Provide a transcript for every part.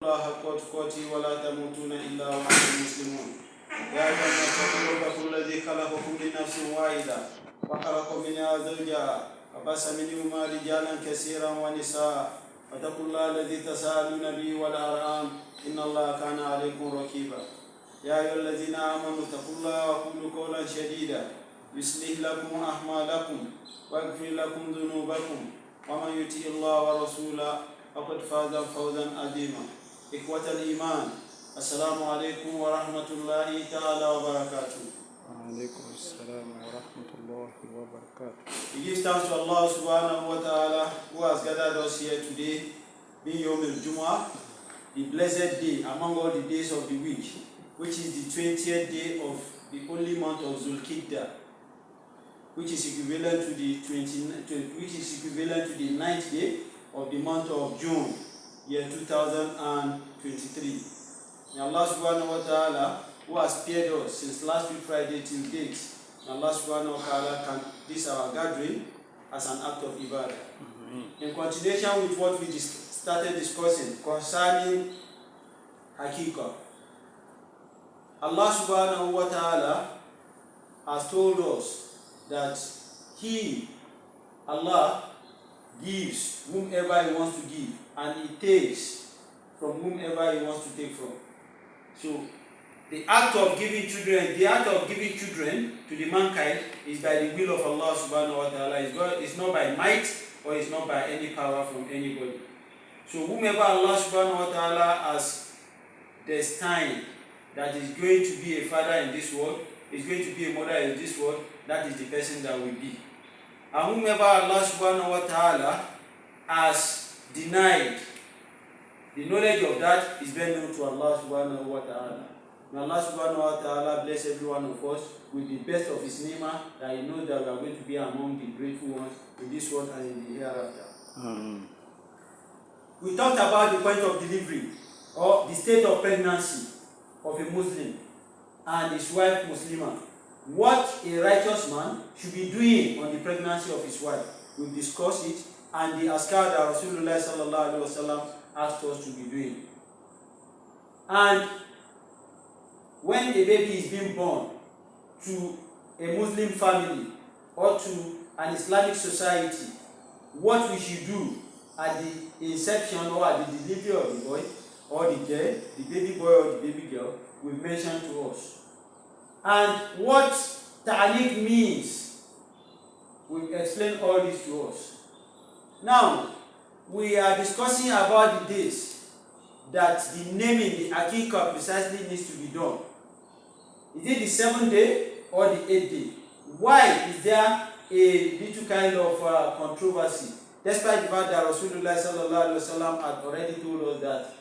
الله حق تقاته ولا تموتن إلا وأنتم مسلمون يا أيها الناس اتقوا ربكم الذي خلقكم من نفس واحدة وخلق منها زوجها وبث منهما رجالا كثيرا ونساء واتقوا الله الذي تساءلون به والأرحام إن الله كان عليكم رقيبا يا أيها الذين آمنوا اتقوا الله وقولوا قولا سديدا يصلح لكم أعمالكم ويغفر لكم ذنوبكم ومن يطع الله ورسوله فقد فاز فوزا عظيما. إخوة الإيمان السلام عليكم ورحمة الله تعالى وبركاته. وعليكم السلام ورحمة الله وبركاته. We give thanks to Allah subhanahu wa ta'ala who has gathered us here today, being Yom al-Jumu'ah, the blessed day among all the days of the week, which is the 20th day of the holy month of Zulqa'dah, which is equivalent to the 9th day of the month of June, year 2023. May Allah subhanahu wa ta'ala, who has spared us since last week Friday till date, may Allah subhanahu wa ta'ala can this our gathering as an act of ibadah. In continuation with what we started discussing concerning Haqeeqoh, Allah subhanahu wa ta'ala has told us that He, Allah, gives whomever He wants to give, and He takes from whomever He wants to take from. So, the act of giving children to the mankind is by the will of Allah subhanahu wa ta'ala. It's not by might or it's not by any power from anybody. So, whomever Allah subhanahu wa ta'ala has destined that is going to be a father in this world, is going to be a mother in this world, that is the person that will be. And whomever Allah subhanahu wa ta'ala has denied, the knowledge of that is very known to Allah subhanahu wa ta'ala. May Allah subhanahu wa ta'ala bless every one of us with the best of His name, that He knows that we are going to be among the grateful ones in this world and in the hereafter. We talked about the point of delivery, or the state of pregnancy of a Muslim and his wife Muslimah. What a righteous man should be doing on the pregnancy of his wife. We've discussed it, and the askar that Rasulullah sallallahu alaihi wasallam asked us to be doing. And when a baby is being born to a Muslim family or to an Islamic society, what we should do at the inception or at the delivery of the boy or the girl, the baby boy or the baby girl, will mention to us. And what ta'liq means, we'll explain all this to us. Now, we are discussing about the days that the naming, the Haqeeqoh precisely needs to be done. Is it the 7th day or the 8th day? Why is there a little kind of controversy? Despite the fact that Rasulullah sallallahu alaihi wasallam had already told us that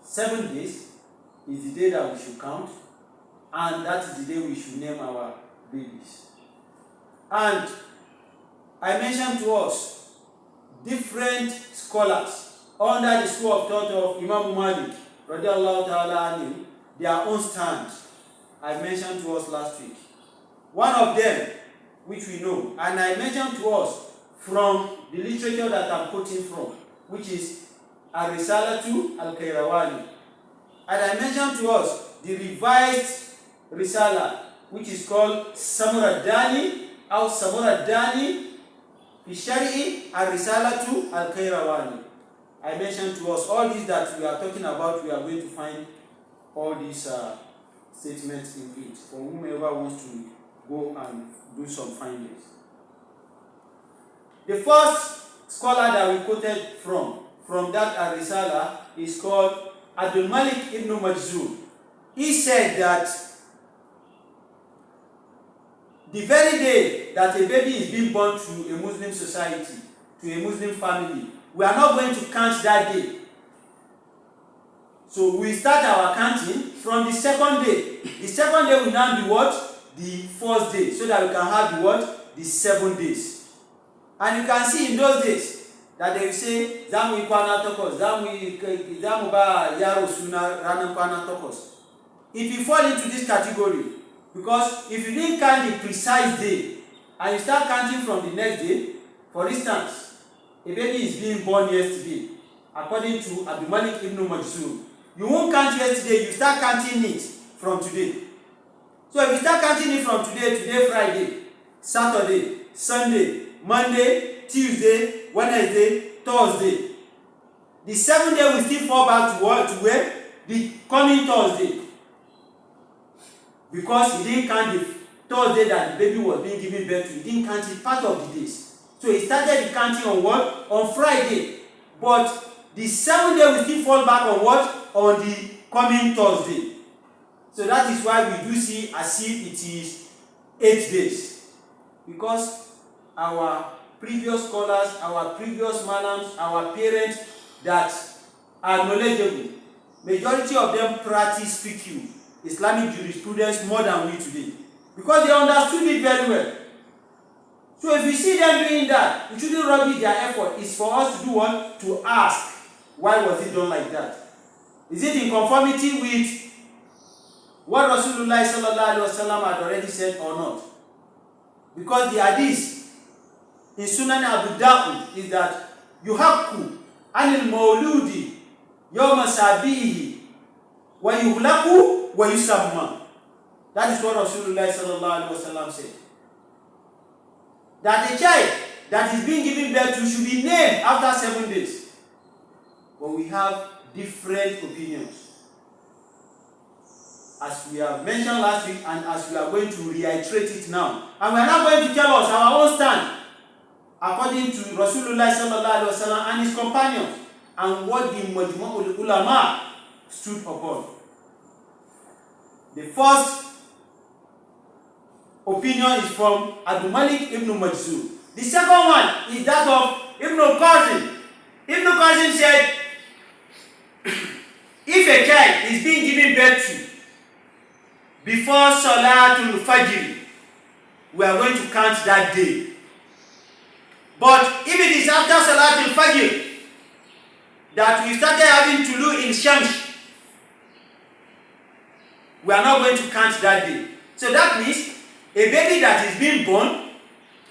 7 days is the day that we should count, and that is the day we should name our babies. And I mentioned to us different scholars under the school of thought of Imam Malik, radiallahu ta'ala anhu, their own stand. I mentioned to us last week. One of them, which we know, and I mentioned to us from the literature that I'm quoting from, which is Ar-Risalatu Al-Qayrawani. And I mentioned to us the revised Risala, which is called Samuradani or Samuradani Bishari Ar-Risalatu Al-Qayrawani. I mentioned to us all these that we are talking about. We are going to find all these statements in it for whomever wants to go and do some findings. The first scholar that we quoted from that Ar-Risala is called Abdul Malik ibn Majzub. He said that the very day that a baby is being born to a Muslim society, to a Muslim family, we are not going to count that day. So we start our counting from the 2nd day. The 2nd day will now be what? The 1st day, so that we can have the what? The 7 days. And you can see in those days that they will say, Zamu ikwana tokos, Zamu ba yaro suna ranan kwana tokos. If you fall into this category, because if you didn't count the precise day, and you start counting from the next day, for instance, a baby is being born yesterday, according to Abdul Malik ibn Majzur. You won't count yesterday, you start counting it from today. So if you start counting it from today Friday, Saturday, Sunday, Monday, Tuesday, Wednesday, Thursday, the 7th day will still fall back to what? To where? The coming Thursday. Because he didn't count the Thursday that the baby was being given birth to. He didn't count it part of the days. So he started the counting on what? On Friday. But the 7th day will still fall back on what? On the coming Thursday. So that is why we do see as if it is 8 days. Because our previous scholars, our previous malams, our parents that are knowledgeable, majority of them practice fiqh, Islamic jurisprudence, more than we today. Because they understood it very well. So if you see them doing that, it shouldn't rubbish their effort. It's for us to do what? To ask, why was it done like that? Is it in conformity with what Rasulullah sallallahu alaihi wasallam had already said or not? Because the hadith in Sunnah Abu Dawud is that yuhakku anil mawludi yawma sabihi wa yuhlaku wa yusamma. That is what Rasulullah sallallahu alaihi wasallam said. That the child that is being given birth to should be named after 7 days. But we have different opinions. As we have mentioned last week and as we are going to reiterate it now. And we are not going to tell us our own stand according to Rasulullah sallallahu alaihi wasallam and his companions and what the Majmu'ul Ulama stood upon. The first opinion is from Abdul Malik ibn Majzur. The second one is that of Ibn Qasim. Ibn Qasim said, if a child is being given birth to before Salatul Fajr, we are going to count that day. But if it is after Salatul Fajr that we started having tulu in Shams, we are not going to count that day. So that means a baby that is being born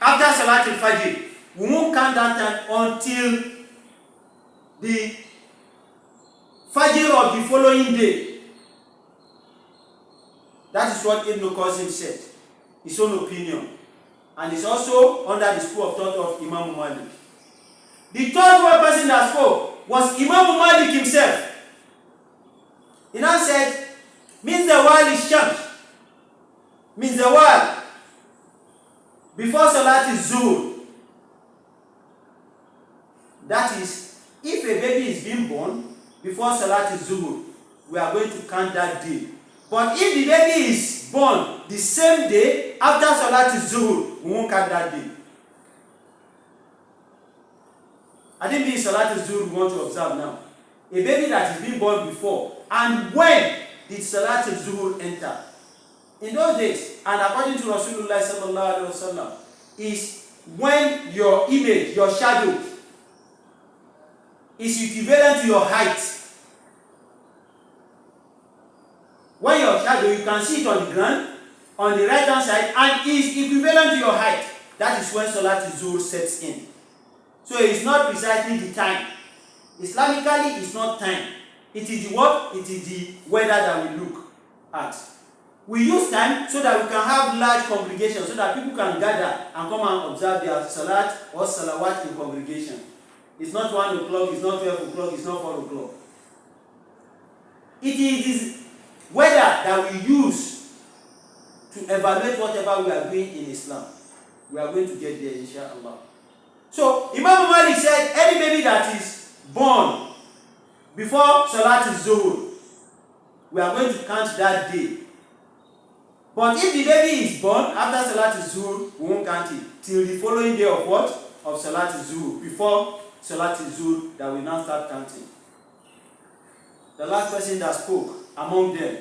after Salatul Fajr, we won't count that time until the Fajr of the following day. That is what Ibn Qasim said, his own opinion. And it's also under the school of thought of Imam Malik. The third person that spoke was Imam Malik himself. He now said, means the wal is Shams, means the wal before Salat is Zuhr. That is, if a baby is being born before Salat is Zuhr, we are going to count that day. But if the baby is born the same day after Salat is Zuhr, we won't count that day. I didn't mean Salat is Zuhr we want to observe now. A baby that is being born before, and when did Salat is Zuhr enter? In those days, and according to Rasulullah sallallahu alaihi wasallam, is when your image, your shadow, is equivalent to your height. When your shadow, you can see it on the ground, on the right hand side, and is equivalent to your height. That is when Salat Zuhr sets in. So it is not precisely the time. Islamically, it's not time. It is the what? It is the weather that we look at. We use time so that we can have large congregations, so that people can gather and come and observe their Salat or Salawat in congregation. It's not 1 o'clock, it's not 12 o'clock, it's not 4 o'clock. It is this weather that we use to evaluate whatever we are doing in Islam. We are going to get there, inshallah. So, Imam Malik said, any baby that is born before Salat Zuhr, we are going to count that day. But if the baby is born after Salat Zuhr, we won't count it till the following day of what? Of Salat Zuhr, before Salat Zuhr, that we now start counting. The last person that spoke among them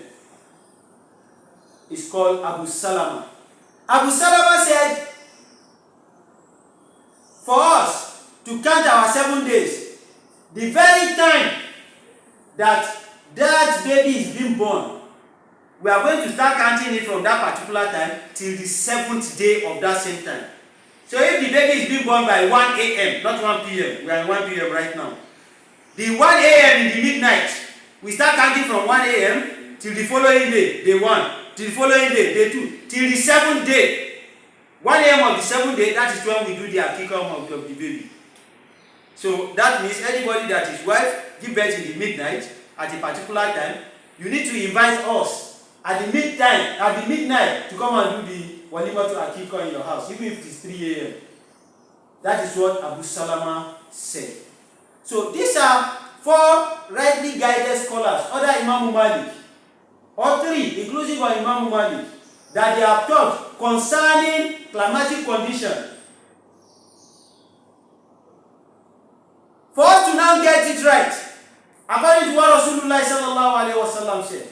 is called Abu Salama. Abu Salama said, for us to count our 7 days, the very time that that baby is being born, we are going to start counting it from that particular time till the 7th day of that same time. So if the baby is being born by 1 a.m., not 1 p.m., we are in 1 p.m. right now. The 1 a.m. in the midnight, we start counting from 1 a.m. till the following day, day 1, till the following day, day 2, till the 7th day. 1 a.m. of the 7th day, that is when we do the Haqeeqoh of the baby. So that means anybody that his wife give birth in the midnight at a particular time, you need to invite us at the midnight to come and do the walima to Haqeeqoh in your house, even if it is 3 a.m. That is what Abu Salama said. So these are 4 rightly guided scholars, other Imam Malik, or 3, inclusive of Imam Malik, that they have taught concerning climatic condition. For us to now get it right, according to what Rasulullah sallallahu alaihi wasallam said,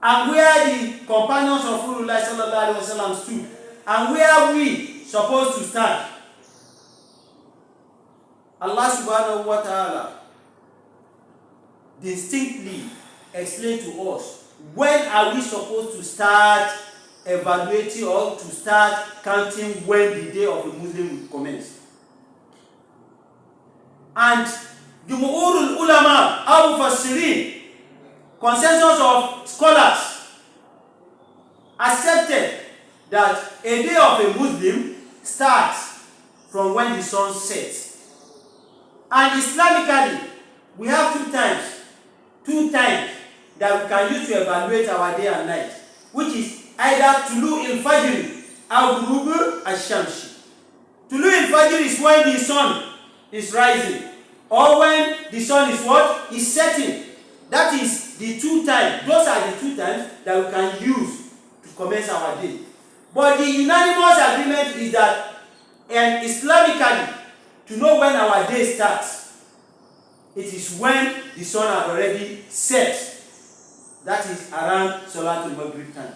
and where the companions of Rasulullah sallallahu alaihi wasallam stood, and where we supposed to stand, Allah subhanahu wa ta'ala distinctly explained to us when are we supposed to start evaluating or to start counting when the day of a Muslim will commence. And Jumhurul Ulama, Abu Mufassirin, consensus of scholars, accepted that a day of a Muslim starts from when the sun sets. And Islamically, we have two times that we can use to evaluate our day and night, which is either Tulu il-Fajr or Ghurub al-Shamsi. Tulu il-Fajr is when the sun is rising, or when the sun is what? Is setting. That is the 2 times. Those are the 2 times that we can use to commence our day. But the unanimous agreement is that, and Islamically, to know when our day starts, it is when the sun has already set. That is around Salatul Maghrib time.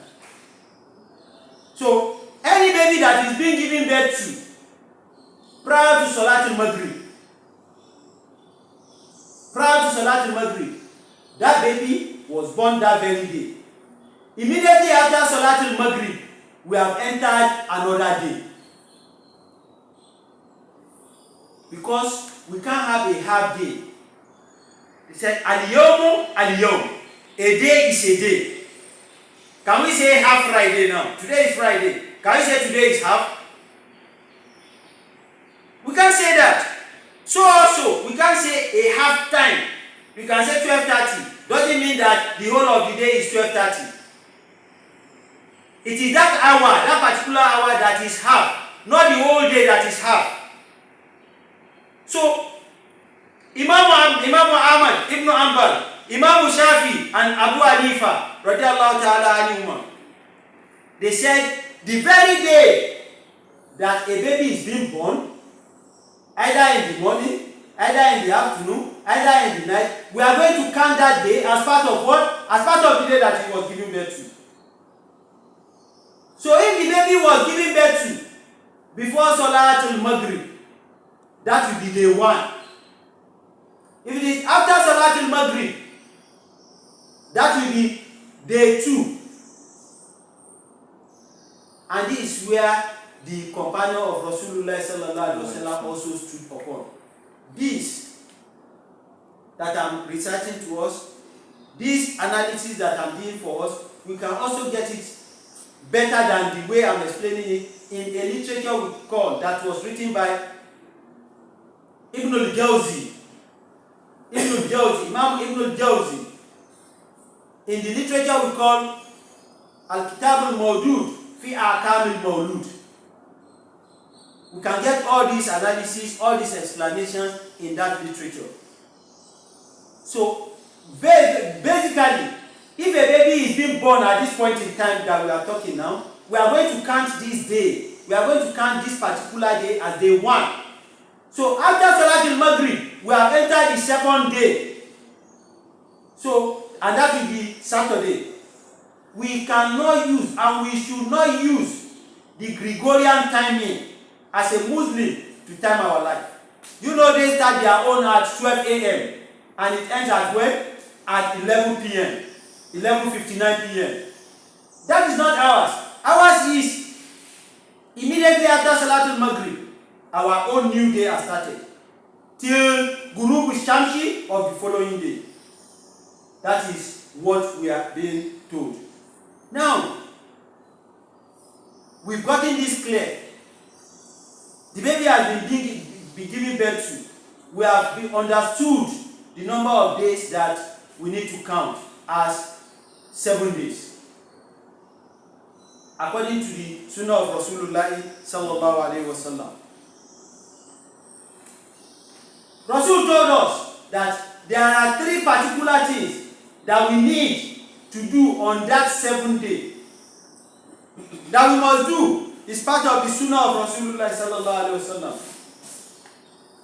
So, any baby that is being given birth to prior to Salatul Maghrib, that baby was born that very day. Immediately after Salatul Maghrib, we have entered another day. Because we can't have a half day. He said, Al-Yawmu Al-Yawm. A day is a day. Can we say half Friday now? Today is Friday. Can we say today is half? We can't say that. So also, we can't say a half time. We can say 12:30. Doesn't mean that the whole of the day is 12:30. It is that hour, that particular hour that is half, not the whole day that is half. So, Imam Ahmad, Ibn Hanbal, Imam Shafi, and Abu Hanifa, radiyallahu ta'ala anhuma, they said the very day that a baby is being born, either in the morning, either in the afternoon, either in the night, we are going to count that day as part of what? As part of the day that he was given birth to. So if the baby was given birth to before Salatul Maghrib, that will be day 1. If it is after Salatul Maghrib, that will be day 2. And this is where the companion of Rasulullah sallallahu alaihi wasallam also stood upon. This that I'm reciting to us, this analysis that I'm doing for us, we can also get it better than the way I'm explaining it in a literature we call that was written by Ibn al-Jawzi, Imam Ibn al-Jawzi. In the literature we call Al-Kitab al-Mawdud fi Ahkam al-Mawlud. We can get all these analysis, all these explanations in that literature. So, basically, if a baby is being born at this point in time that we are talking now, we are going to count this day. We are going to count this particular day as day 1. So, after Salatul Maghrib, we have entered the 2nd day. So, and that will be Saturday. We cannot use, and we should not use, the Gregorian timing as a Muslim to time our life. You know they start their own at 12 a.m. and it ends at when? At 11 p.m. 11:59 p.m. That is not ours. Ours is immediately after Salatul Maghrib, our own new day has started. Till Ghurubu Shamsi of the following day. That is what we are being told. Now, we've gotten this clear. The baby has been given birth to. We have been understood the number of days that we need to count as 7 days. According to the Sunnah of Rasulullah sallallahu alaihi wasallam. Rasul told us that there are 3 particular things that we need to do on that 7th day. That we must do is part of the Sunnah of Rasulullah sallallahu alaihi wasallam.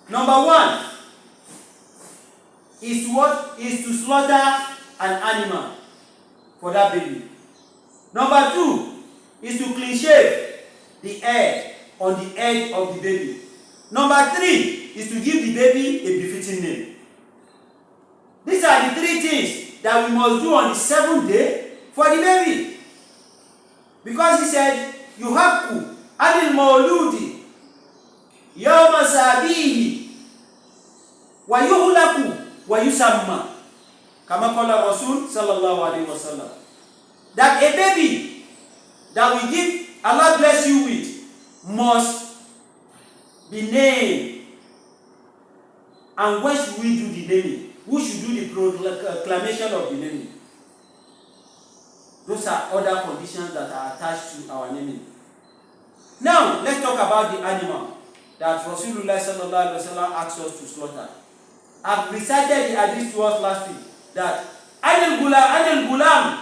Number 1 is what? Is to slaughter an animal for that baby. Number 2 is to clean shave the hair on the head of the baby. Number 3 is to give the baby a befitting name. These are the 3 things that we must do on the 7th day for the baby. Because he said, Yuhaqu anil mawludi yawma sabihi wa yuhlaku wa yusamma. Kama qala Rasul sallallahu alaihi wasallam. That a baby that we give, Allah bless you with, must be named. And when should we do the naming? Who should do the proclamation of the naming? Those are other conditions that are attached to our naming. Now, let's talk about the animal that Rasulullah sallallahu alaihi wasallam asked us to slaughter. I've recited the hadith to us last week that Anil Gulam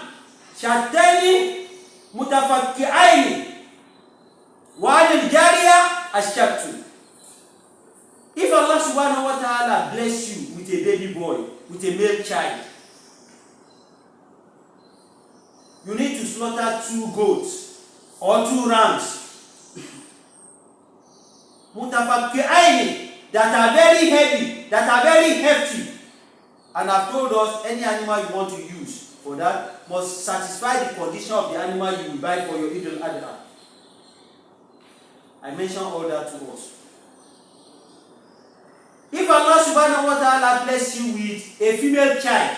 Shatani Mutafakki'aini wa Anil Jariya Ashaktu. If Allah subhanahu wa ta'ala bless you with a baby boy, with a male child, you need to slaughter 2 goats or 2 rams. Mutafakki'aini, that are very heavy, that are very hefty. And I've told us any animal you want to use for that must satisfy the condition of the animal you will buy for your Eid al-Adha. I mentioned all that to us. If Allah subhanahu wa ta'ala bless you with a female child,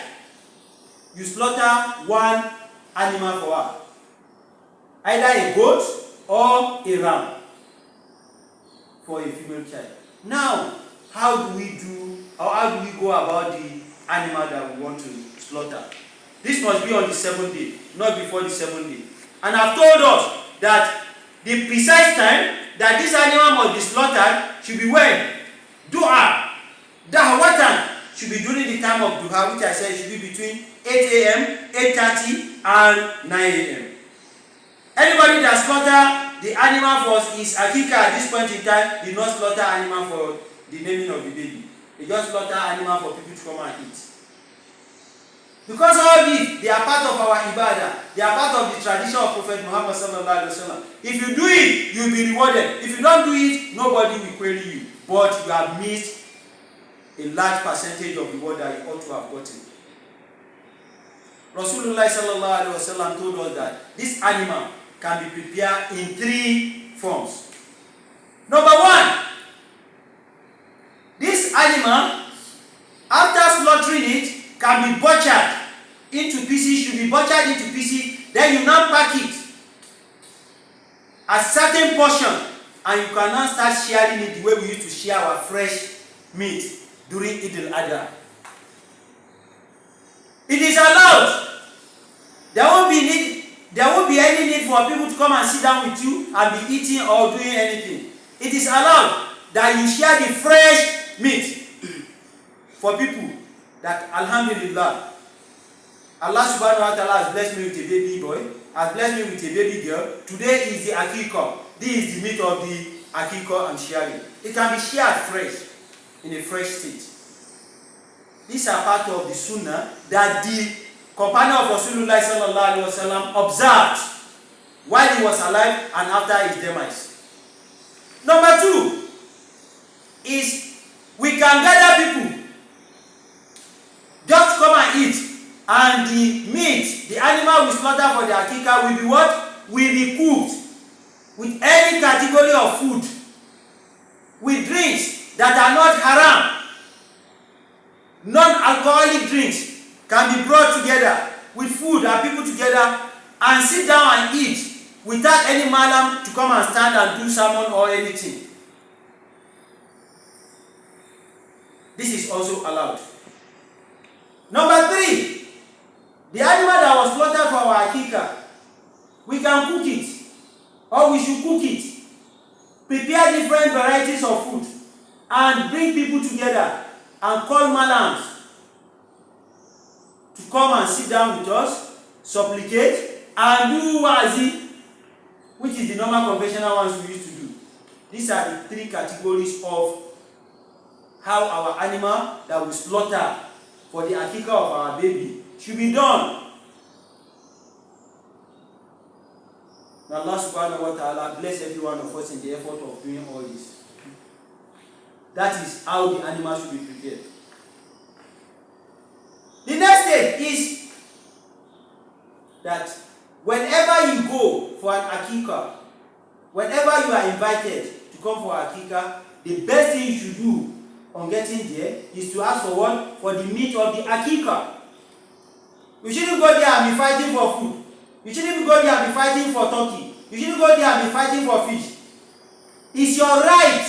you slaughter 1 animal for her. Either a goat or a ram for a female child. Now, how do we go about the animal that we want to slaughter? This must be on the 7th day, not before the 7th day. And I've told us that the precise time that this animal must be slaughtered should be when? Duha. Dahwatan should be during the time of duha, which I said should be between 8 a.m., 8:30 and 9 a.m. Anybody that slaughter the animal for his Haqeeqoh at this point in time did not slaughter animal for the naming of the baby. They just slaughter animal for people to come and eat. Because all these, they are part of our ibadah. They are part of the tradition of Prophet Muhammad sallallahu alaihi wasallam. If you do it, you will be rewarded. If you don't do it, nobody will query you. But you have missed a large percentage of the reward that you ought to have gotten. Rasulullah sallallahu alaihi wasallam told us that this animal can be prepared in 3 forms. Number 1, this animal, after slaughtering it, can be butchered into pieces, should be butchered into pieces, then you now pack it a certain portion, and you can now start sharing it the way we used to share our fresh meat during Eid al-Adha. It is allowed. There won't be any need for people to come and sit down with you and be eating or doing anything. It is allowed that you share the fresh meat for people. That alhamdulillah, Allah subhanahu wa ta'ala has blessed me with a baby boy, has blessed me with a baby girl. Today is the Haqeeqoh. This is the meat of the Haqeeqoh I'm sharing. It can be shared fresh, in a fresh state. These are part of the Sunnah that the companion of Rasulullah sallallahu alaihi wasallam observed while he was alive and after his demise. Number 2 is we can gather people just come and eat, and the meat, the animal we slaughter for the Haqeeqoh will be what? Will be cooked with any category of food, with drinks that are not haram. non-alcoholic drinks can be brought together with food and people together and sit down and eat without any malam to come and stand and do sermon or anything. This is also allowed. Number 3, the animal that was slaughtered for our Haqeeqoh, we can cook it, or we should cook it. Prepare different varieties of food and bring people together and call malams to come and sit down with us, supplicate, and do wazi, which is the normal conventional ones we used to do. These are the 3 categories of how our animal that we slaughter for the Haqeeqoh of our baby should be done. May Allah subhanahu wa ta'ala bless every one of us in the effort of doing all this. That is how the animal should be prepared. The next step is that whenever you go for an Haqeeqoh, whenever you are invited to come for Haqeeqoh, the best thing you should do on getting there is to ask for what? For the meat of the Haqeeqoh. You shouldn't go there and be fighting for food. You shouldn't go there and be fighting for turkey. You shouldn't go there and be fighting for fish. It's your right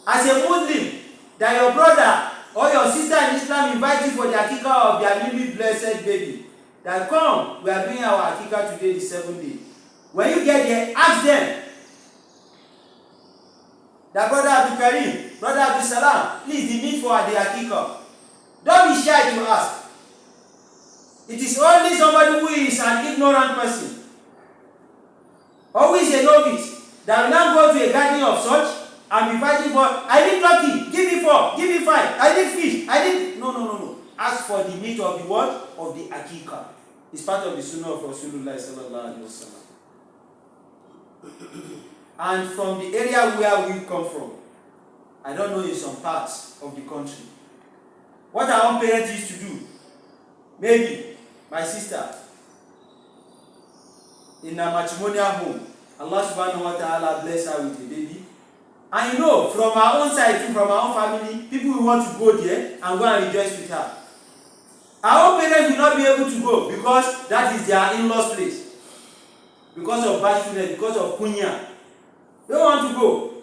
as a Muslim that your brother or your sister in Islam invite you for the Haqeeqoh of their newly blessed baby. That come, we are doing our Haqeeqoh today, the 7th day. When you get there, ask them that brother Abdul Karim, brother Abdul Salam, please the meat for the Haqeeqoh. Don't be shy to ask. It is only somebody who is an ignorant person, or who is a novice, that will now go to a gathering of such and be fighting for, I need turkey, give me 4, give me 5, I need fish, I need... No. Ask for the meat of the what? Of the Haqeeqoh. It's part of the Sunnah of Rasulullah sallallahu alaihi wasallam. And from the area where we come from, I don't know in some parts of the country, what our own parents used to do, maybe my sister in a matrimonial home, Allah subhanahu wa ta'ala bless her with a baby. And you know, from our own side too, from our own family, people will want to go there and go and rejoice with her. Our own parents will not be able to go because that is their in-laws place. Because of bashfulness, because of kunya. They don't want to go.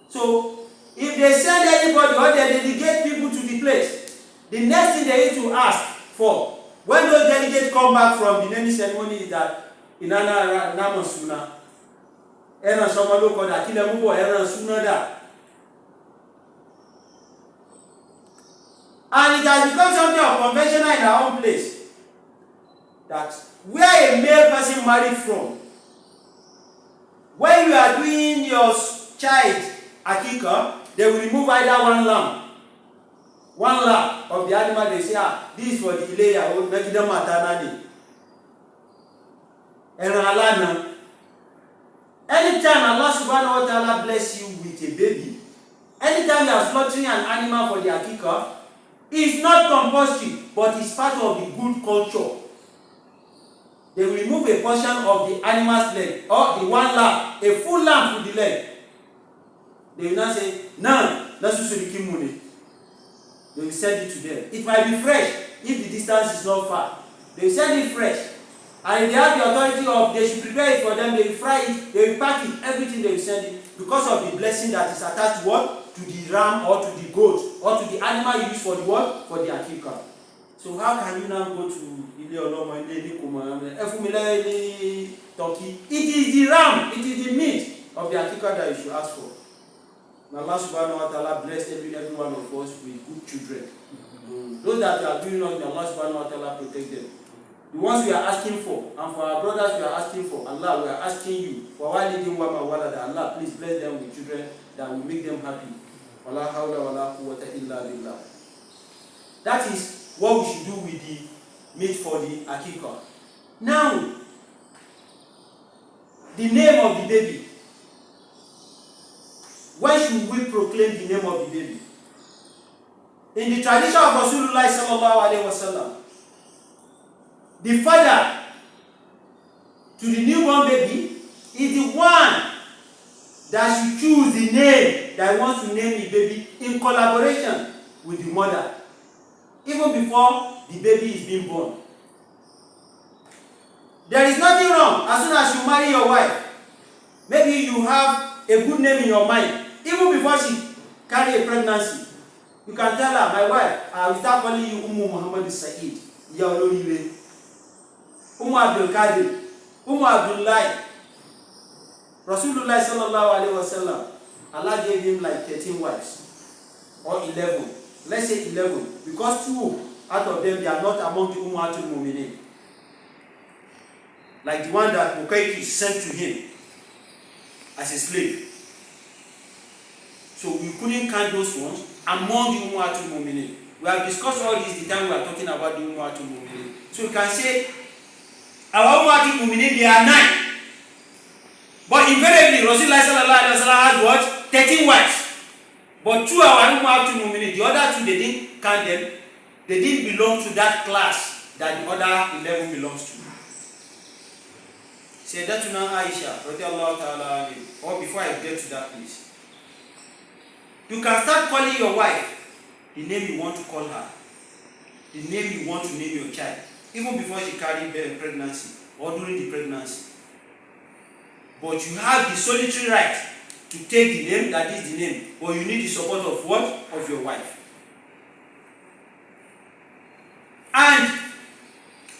So, if they send anybody or they delegate people to the place, the next thing they need to ask for, when those delegates come back from the naming ceremony, is that Inana Nama Sunnah. Eran Somalo Koda, Kilemubo, Eran Sunnah. And it has become something of conventional in our own place. That where a male person married from, when you are doing your child Haqeeqoh, they will remove either one lamb of the animal. They say, this is for the Ileya, or Mekida Matanani. Anytime Allah subhanahu wa ta'ala bless you with a baby, anytime you are slaughtering an animal for the Haqeeqoh, it's not compulsory, but it's part of the good culture. They will remove a portion of the animal's leg, or the one lamb, a full lamb with the leg. They will not say, no, let's just kimune. They will send it to them. It might be fresh if the distance is not far. They will send it fresh. And if they have the authority of, they should prepare it for them, they will fry it, they will pack it, everything they will send it. Because of the blessing that is attached to what? To the ram or to the goat or to the animal you use for the what? For the Haqeeqoh. So how can you now go to Ile Oloma, Ile Nikuma, Efumile, Turkey? It is the ram, it is the meat of the Haqeeqoh that you should ask for. May Allah subhanahu wa ta'ala bless every one of us with good children. Those that are doing us, may Allah subhanahu wa ta'ala protect them. The ones we are asking for, and for our brothers we are asking for, Allah, we are asking you, for walidin wa ma walada, Allah, please bless them with children that will make them happy. Wala hawla wala quwwata illa billah. That is what we should do with the meat for the Haqeeqoh. Now, the name of the baby. When should we proclaim the name of the baby? In the tradition of Rasulullah sallallahu alaihi wasallam, the father to the newborn baby is the one that should choose the name that he wants to name the baby in collaboration with the mother. even before the baby is being born. There is nothing wrong as soon as you marry your wife. Maybe you have a good name in your mind. Even before she carry a pregnancy, you can tell her, my wife, I will start calling you Muhammad Saheed, Yaoloriwe, Abdul Qadir, Abdullah. Rasulullah sallallahu alaihi wasallam, Allah gave him like 13 wives or 11. Let's say 11, because 2 out of them they are not among the Ummatul Mu'minin. Like the one that Haqeeqoh sent to him as a slave. So we couldn't count those ones among the Ummatul Mu'minin. We have discussed all this the time we are talking about the Ummatul Mu'minin. So you can say our Ummatul Mu'minin, they are 9. But invariably, Rasulullah sallallahu alaihi wasallam had what? 13 wives. But 2 are Ummatul Mu'minin. The other 2, they didn't count them. They didn't belong to that class that the other 11 belongs to. Sayyidatuna Aisha, radiallahu ta'ala, or before I get to that place, you can start calling your wife the name you want to call her, the name you want to name your child, even before she carried pregnancy or during the pregnancy. But you have the solitary right to take the name that is the name, but you need the support of what? Of your wife. And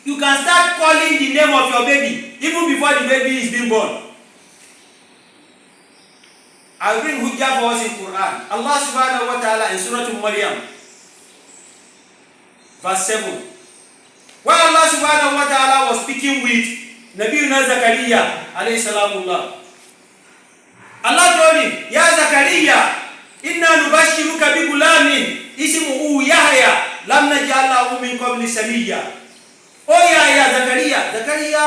you can start calling the name of your baby even before the baby is being born. I'll bring hujjah for us in Quran. Allah subhanahu wa ta'ala in Surah Maryam, verse 7. While Allah subhanahu wa ta'ala was speaking with Nabiuna Zakaria alayhi salamullah, Allah told him, Ya Zakaria, inna nubashiruka bi gulamin ismuhu Yahya lam naj'al lahu min qabli samiyya. Oh yeah, Zakaria. Zakaria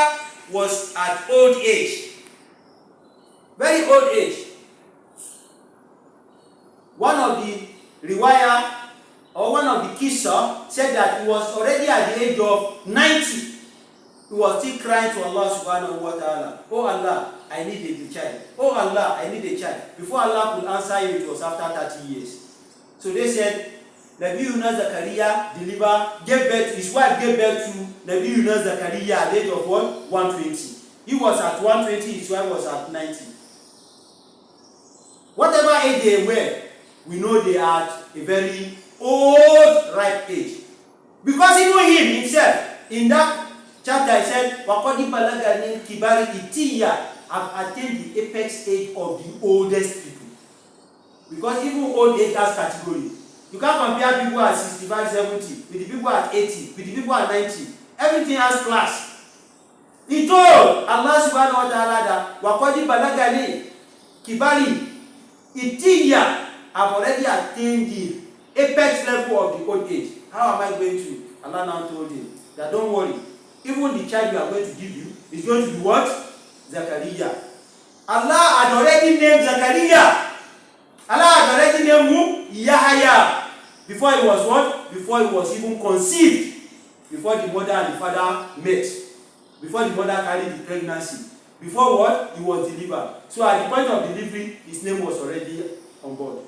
was at old age, very old age. One of the riwayah or one of the kissa said that he was already at the age of 90. He was still crying to Allah subhanahu wa ta'ala, oh Allah, I need a child. Oh Allah, I need a child. Before Allah could answer him, it was after 30 years. So they said, Nabiuna Zakaria gave birth, his wife gave birth to Nabiuna Zakaria at the age of what? 120. He was at 120, his wife was at 90. Whatever age they were, we know they are at a very old, ripe age. Because even him himself, in that chapter, he said, Waqadi balagani kibari itiya, have attained the apex age of the oldest people. Because even old age has category. You can't compare people at 65, 70 with the people at 80, with the people at 90. Everything has class. He told Allah subhanahu wa ta'ala that Waqadi balagani kibari itiya, have already attained the apex level of the old age. How am I going to? Allah now told him that don't worry, even the child we are going to give you is going to be what? Zakaria. Allah had already named Zakaria. Allah had already named who? Yahya. Before he was what? Before he was even conceived. Before the mother and the father met. Before the mother carried the pregnancy. Before what? He was delivered. So at the point of delivery, his name was already on board.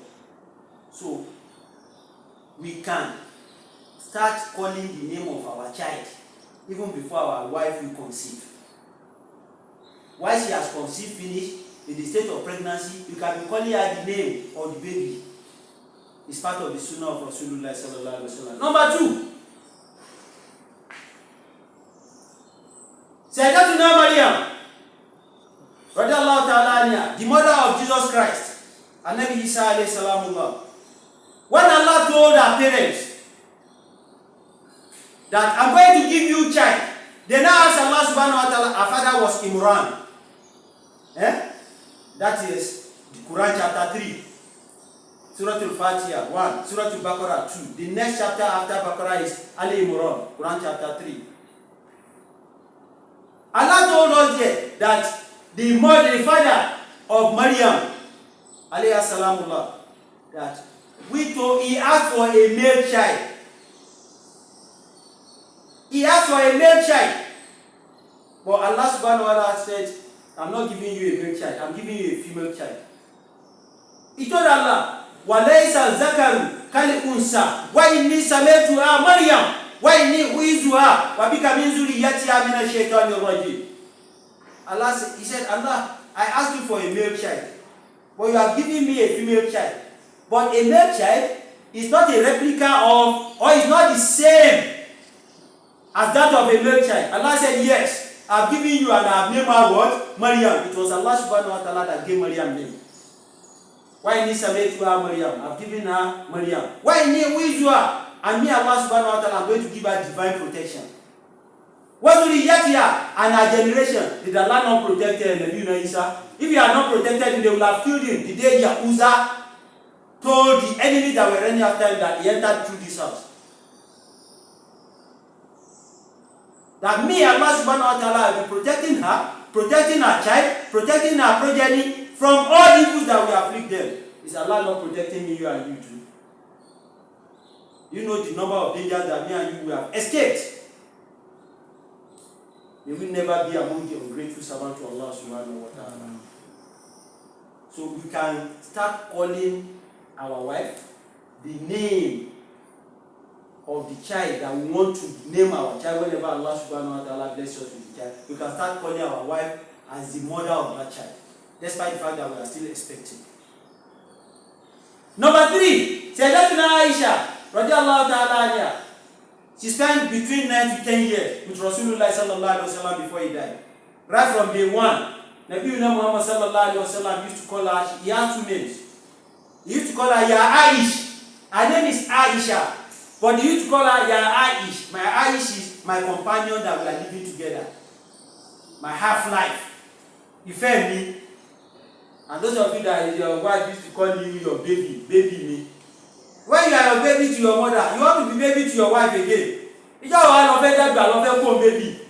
So we can start calling the name of our child even before our wife will conceive. Once she has conceived, finished, in the state of pregnancy, you can be calling her the name of the baby. It's part of the Sunnah of Rasulullah sallallahu alaihi wasallam. Number 2, Sayyidatuna Maryam, radiallahu ta'ala anha, the mother of Jesus Christ, and Nabi Isa alayhi salamullah. When Allah told her parents that I'm going to give you a child, they now asked Allah subhanahu wa ta'ala, her father was Imran. That is the Quran chapter 3, Surah Al-Fatiha 1, Surah Al-Baqarah 2. The next chapter after Baqarah is Ali Imran, Quran chapter 3. Allah told us here that the father of Maryam, alayhi salamullah, that he asked for a male child. He asked for a male child. But Allah subhanahu wa ta'ala said, I'm not giving you a male child, I'm giving you a female child. He told Allah, وَلَيْسَ الذَّكَرُ kal unsa wa inni samituha Maryam wa inni uizuha wa bika min zurriyyatiha min ash-shaytanir rajim. Allah said, he said, Allah, I asked you for a male child, but you have given me a female child. But a male child is not a replica of, or is not the same as that of a male child. Allah said, yes, I have given you and I have named her what? Maryam. It was Allah subhanahu wa ta'ala that gave Maryam name. Why in this Maryam? I've given her Maryam. Why in Wizuha? And me, Allah subhanahu wa ta'ala, I'm going to give her divine protection. What will he yet here? And our generation, did Allah not protect Nabi Isa? If you are not protected, they will have killed him. The day Yahuza told the enemy that were running after him that he entered through this house. That me, Allah subhanahu wa ta'ala, will be protecting her, protecting her child, protecting her progeny from all evils that will afflict them. Is Allah not protecting me, you and you too? You know the number of dangers that me and you will have escaped. May we never be among the ungrateful servants to Allah subhanahu wa ta'ala. So we can start calling our wife the name of the child that we want to name our child. Whenever Allah subhanahu wa ta'ala bless us with the child, we can start calling our wife as the mother of that child, despite the fact that we are still expecting. Number 3, Sayyidatuna Aisha radiallahu ta'ala anha. She spent between 9 to 10 years with Rasulullah sallallahu alaihi wasallam before he died. Right from day one, Nabi Muhammad sallallahu alaihi wasallam used to call her, he had 2 names. He used to call her Ya Aish. Her name is Aisha. But he used to call her Ya Aish. My Aish is my companion that we are living together. My half-life. You feel me? And those of you that your wife used to call you your baby me. When you are your baby to your mother, you want to be baby to your wife again. You just want to phone baby.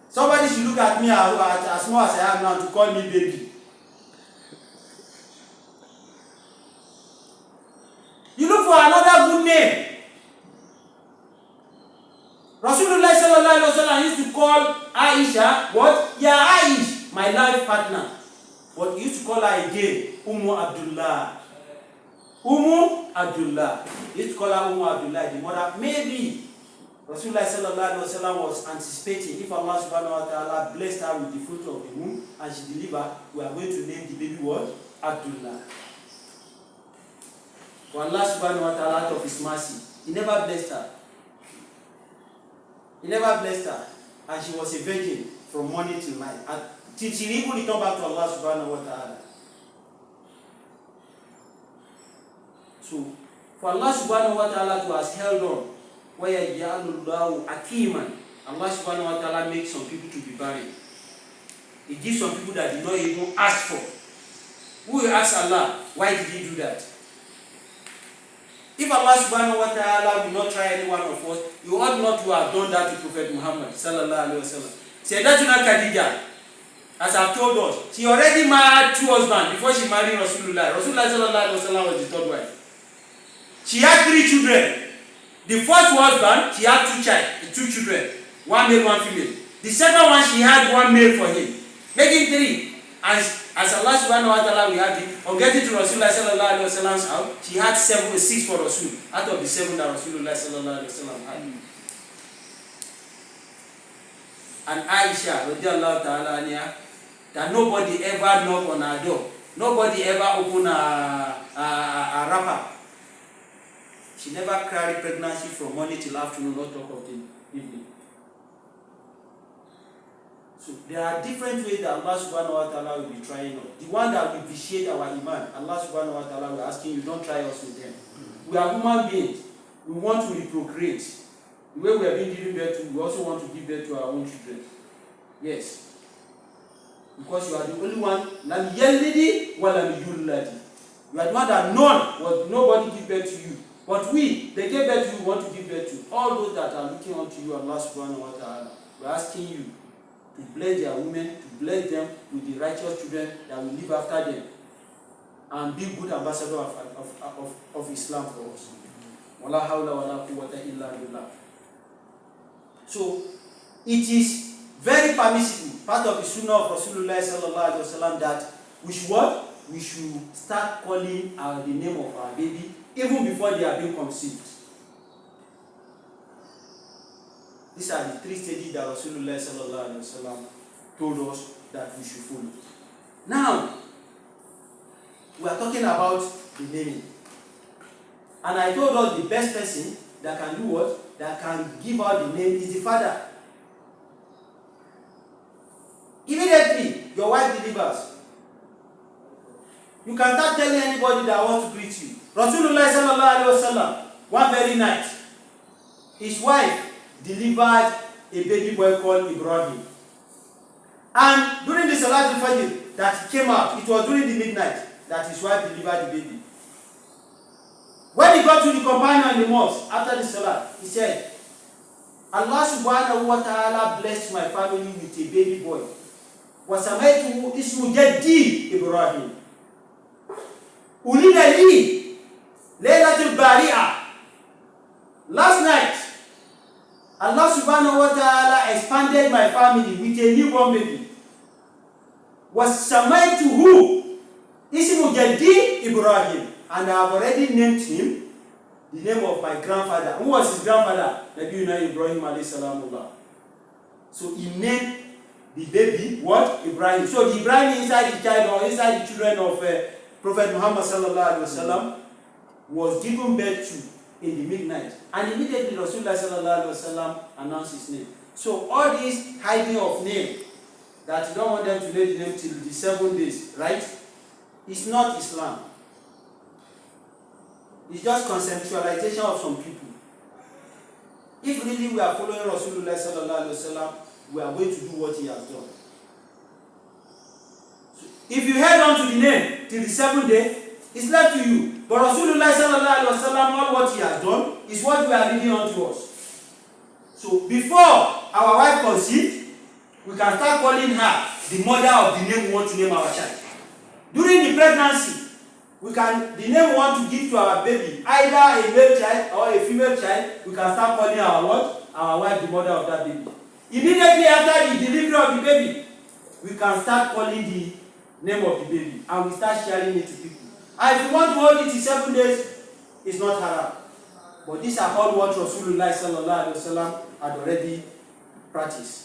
Somebody should look at me as small as I am now to call me baby. You look for another good name. Rasulullah sallallahu alaihi wasallam used to call Aisha what? Ya Aish, my life partner. But he used to call her again Ummu Abdullah. Ummu Abdullah. He used to call her Ummu Abdullah, the mother. Maybe Rasulullah sallallahu alaihi wasallam was anticipating if Allah subhanahu wa ta'ala blessed her with the fruit of the womb and she delivered, we are going to name the baby what? Abdullah. For Allah subhanahu wa ta'ala, out of his mercy, he never blessed her. He never blessed her. And she was a virgin from morning till night. Till she even returned back to Allah subhanahu wa ta'ala. So, for Allah subhanahu wa ta'ala to have held on, where Ya'alullahu Akiman, Allah subhanahu wa ta'ala makes some people to be barren. He gives some people that did not even ask for. Who will ask Allah, why did he do that? If Allah subhanahu wa ta'ala will not try any one of us, you ought not to have done that to Prophet Muhammad sallallahu alaihi wasallam. Sayyidatuna Khadija, as I've told us, she already married 2 husbands before she married Rasulullah. Rasulullah sallallahu alaihi wasallam was the 3rd wife. She had 3 children. The 4th husband, she had 2 children, 1 male, 1 female. The 2nd one, she had 1 male for him, making 3. As Allah subhanahu wa ta'ala we had it, on getting to Rasulullah sallallahu alaihi wasallam's house, she had 6 for Rasul, out of the 7 that Rasulullah sallallahu alaihi wasallam had. And Aisha radiallahu ta'ala anha, that nobody ever knocked on her door, nobody ever opened a wrapper. She never carried pregnancy from morning till afternoon, not talk of the evening. So there are different ways that Allah subhanahu wa ta'ala will be trying us. The one that will vitiate our iman, Allah subhanahu wa ta'ala will asking you, don't try us with them. We are human beings. We want to reprocreate. The way we have been giving birth to, we also want to give birth to our own children. Yes. Because you are the only one, lam yalidi wa lam yuladi. You are the one that nobody give birth to you. But we, they gave birth to you, want to give birth to. All those that are looking unto you, Allah subhanahu wa ta'ala, we are asking you to bless their women, to bless them with the righteous children that will live after them and be good ambassador of Islam for us. Wala hawla wala quwwata illa billah. So, it is very permissible, part of the Sunnah of Rasulullah sallallahu alaihi wasallam, that we should what? we should start calling the name of our baby even before they are being conceived. These are the 3 stages that Rasulullah sallallahu alaihi wasallam told us that we should follow. Now, we are talking about the naming. And I told us the best person that can do what? That can give out the name is the father. Immediately, your wife delivers. You can start telling anybody that wants to greet you. Rasulullah sallallahu alaihi wasallam, one very night, his wife delivered a baby boy called Ibrahim. And during the Salat al-Fajr that came out, it was during the midnight that his wife delivered the baby. When he got to the companion in the mosque after the Salat, he said, Allah subhanahu wa ta'ala blessed my family with a baby boy. وَسَمَيْتُهُ إِسْمُ جَدِّي إِبْرَاهِيم أُولِدَ لِي لَيْلَةُ الْبَارِئَةِ. Last night, Allah subhanahu wa ta'ala expanded my family with a newborn baby. وَسَمَيْتُهُ إِسْمُ جَدِّي إِبْرَاهِيم. And I have already named him the name of my grandfather. Who was his grandfather? Nabi Ibrahim alayhi salamullah. So he named the baby what? Ibrahim. So the Ibrahim inside the child or inside the children of Prophet Muhammad sallallahu alaihi wasallam was given birth to in the midnight. And immediately Rasulullah sallallahu alaihi wasallam announced his name. So all this hiding of name that you don't want them to know the name till the 7 days, right? It's not Islam. It's just conceptualization of some people. If really we are following Rasulullah sallallahu alaihi wasallam, we are going to do what he has done. So if you held on to the name till the 7th day, it's left to you. But Rasulullah sallallahu alaihi wasallam, all what he has done is what we are reading unto us. So before our wife conceived, we can start calling her the mother of the name we want to name our child. During the pregnancy, the name we want to give to our baby, either a male child or a female child, we can start calling our what? Our wife the mother of that baby. Immediately after the delivery of the baby, we can start calling the name of the baby and we start sharing it to people. And if you want to hold it in 7 days, it's not haram. But these are all what Rasulullah sallallahu alaihi wasallam had already practiced.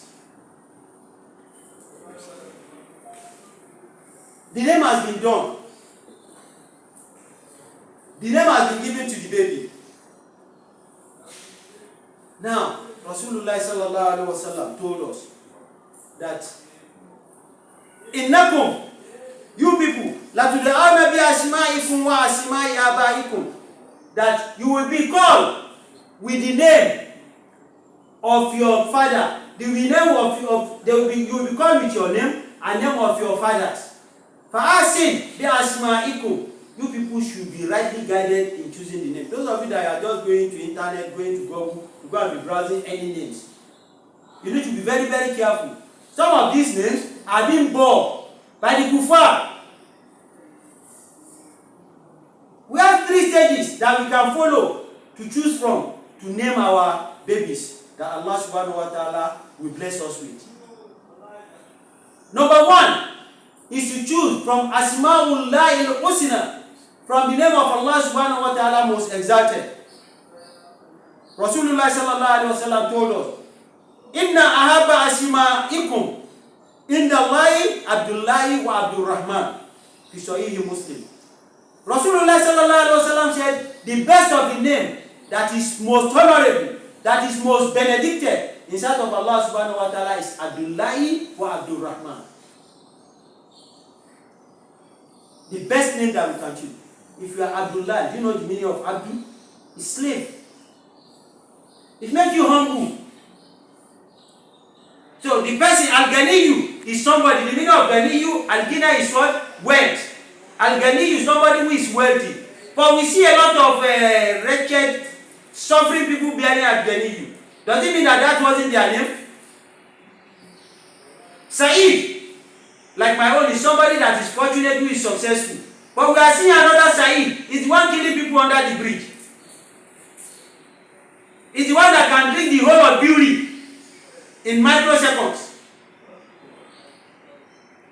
The name has been done. The name has been given to the baby. Now, Rasulullah sallallahu alaihi wasallam told us that innakum, you people, la tud'auna bi asma'ikum wa asma'i abaikum, that you will be called with the name of your father. You will be called with your name and name of your fathers. Fa'asin bi asma'ikum. You people should be rightly guided in choosing the name. Those of you that are just going to internet, going to Google, to go and be browsing any names, you need to be very, very careful. Some of these names are being born by the kuffar. We have 3 stages that we can follow to choose from to name our babies that Allah subhanahu wa ta'ala will bless us with. Number 1 is to choose from Asma'ullahi al-Husna, from the name of Allah subhanahu wa ta'ala most exalted. Rasulullah sallallahu alaihi wasallam told us, Inna ahabba asma'ikum inda Allahi Abdullahi wa Abdurrahman. Fi Sahih Muslim. Rasulullah sallallahu alaihi wasallam said, the best of the name that is most honorable, that is most benedicted in sight of Allah subhanahu wa ta'ala is Abdullahi wa Abdurrahman. The best name that we can choose. If you are Abdullah, do you know the meaning of Abdul? It's slave. It makes you humble. So the person Al-Ganiyu is somebody. The meaning of Ganiyu, Al-Gina is what? Wealth. Al-Ganiyu is somebody who is wealthy. But we see a lot of wretched, suffering people bearing Al-Ganiyu. Does it mean that wasn't their name? Saheed, like my own, is somebody that is fortunate, who is successful. But we are seeing another Saheed. It's the one killing people under the bridge. It's the one that can drink the whole of beauty in microseconds.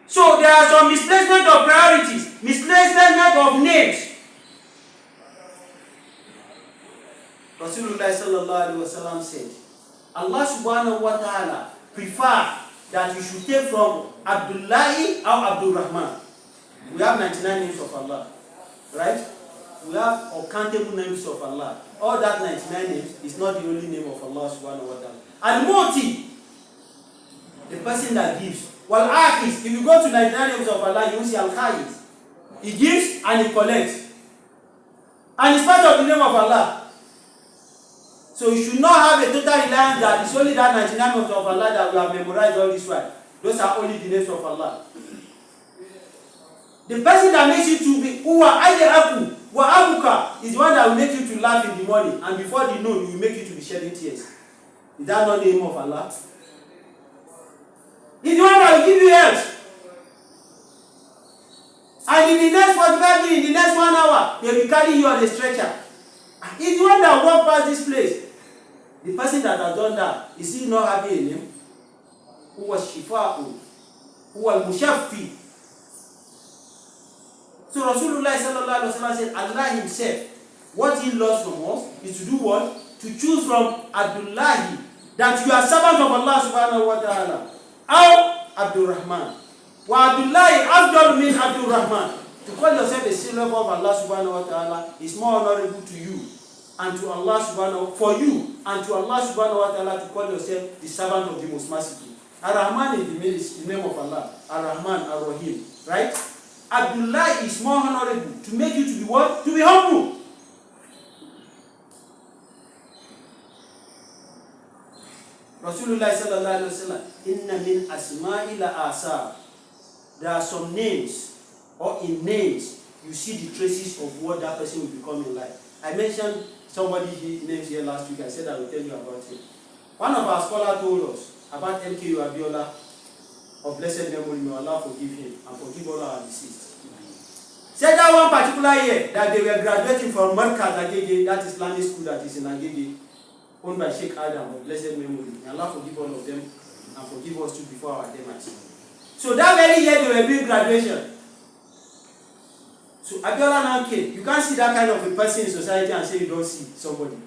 So there are some misplacement of priorities, misplacement uselessness of names. Rasulullah sallallahu alaihi wasallam said, Allah subhanahu wa ta'ala prefer that you should take from Abdullahi or Abdul Rahman. We have 99 names of Allah, right? We have uncountable names of Allah. All that 99 names is not the only name of Allah subhanahu wa ta'ala. Al-Mu'ti, the person that gives. Well, if you go to 99 names of Allah, you will see Al-Khayis. He gives and he collects. And it's part of the name of Allah. So you should not have a total reliance that it's only that 99 names of Allah that we have memorized all this while. Those are only the names of Allah. The person that makes you to be Uwa Abu Wa Abuka is the one that will make you to laugh in the morning, and before the noon, he will make you to be shedding tears. Is that not the name of Allah? He's the one that will give you health. And in the next 45 minutes, in the next 1 hour, they will carry you on a stretcher. He's the one that will walk past this place. The person that has done that, is he not having a name? Who was Shifa'u? Who was Mushaffi? So Rasulullah sallallahu alaihi wasallam said, Allah himself, what he loves from us is to do what? To choose from Abdullahi, that you are servant of Allah subhanahu wa ta'ala. Or Abdul Rahman. Wa Abdullahi Abdul min Abdul Rahman. To call yourself a slave of Allah subhanahu wa ta'ala is more honorable to you and to Allah subhanahu for you and to Allah subhanahu wa ta'ala to call yourself the servant of the most merciful. Ar-Rahman is the name of Allah. Ar-Rahman, Ar-Rahim. Right? Abdullah is more honorable to make you to be what? To be humble. Rasulullah sallallahu alaihi wasallam, inna min asma'i la asar. There are some names, or in names, you see the traces of what that person will become in life. I mentioned somebody names here last week. I said I will tell you about him. One of our scholars told us about MK Abiola of blessed memory. May Allah forgive him and forgive all our deceased. Said that one particular year that they were graduating from Markaz Agege, that Islamic school that is in Agege, owned by Sheikh Adam of blessed memory. May Allah forgive all of them and forgive us too before our demise. So that very year they were doing graduation. So Abiola now came. You can't see that kind of a person in society and say you don't see somebody.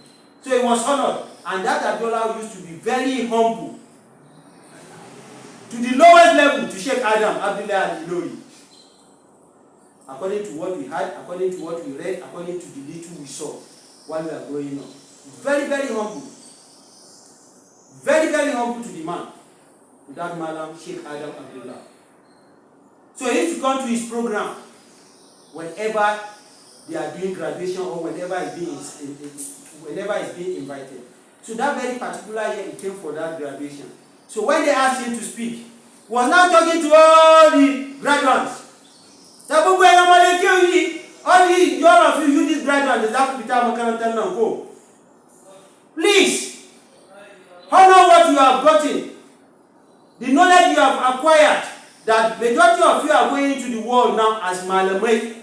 So he was honored. And that Abiola used to be very humble. To the lowest level, to Sheikh Adam, Abdullah al-Ilori. According to what we had, according to what we read, according to the little we saw while we were growing up. Very, very humble. Very, very humble to the man. To that Malam, Sheikh Adam Abdullah. So he used to come to his program whenever they are doing graduation or whenever it's being invited. So that very particular year he came for that graduation. So when they asked him to speak, he was now talking to all the graduates. All of you this graduate, go. Please, honor what you have gotten. The knowledge you have acquired, that majority of you are going into the world now as malamai.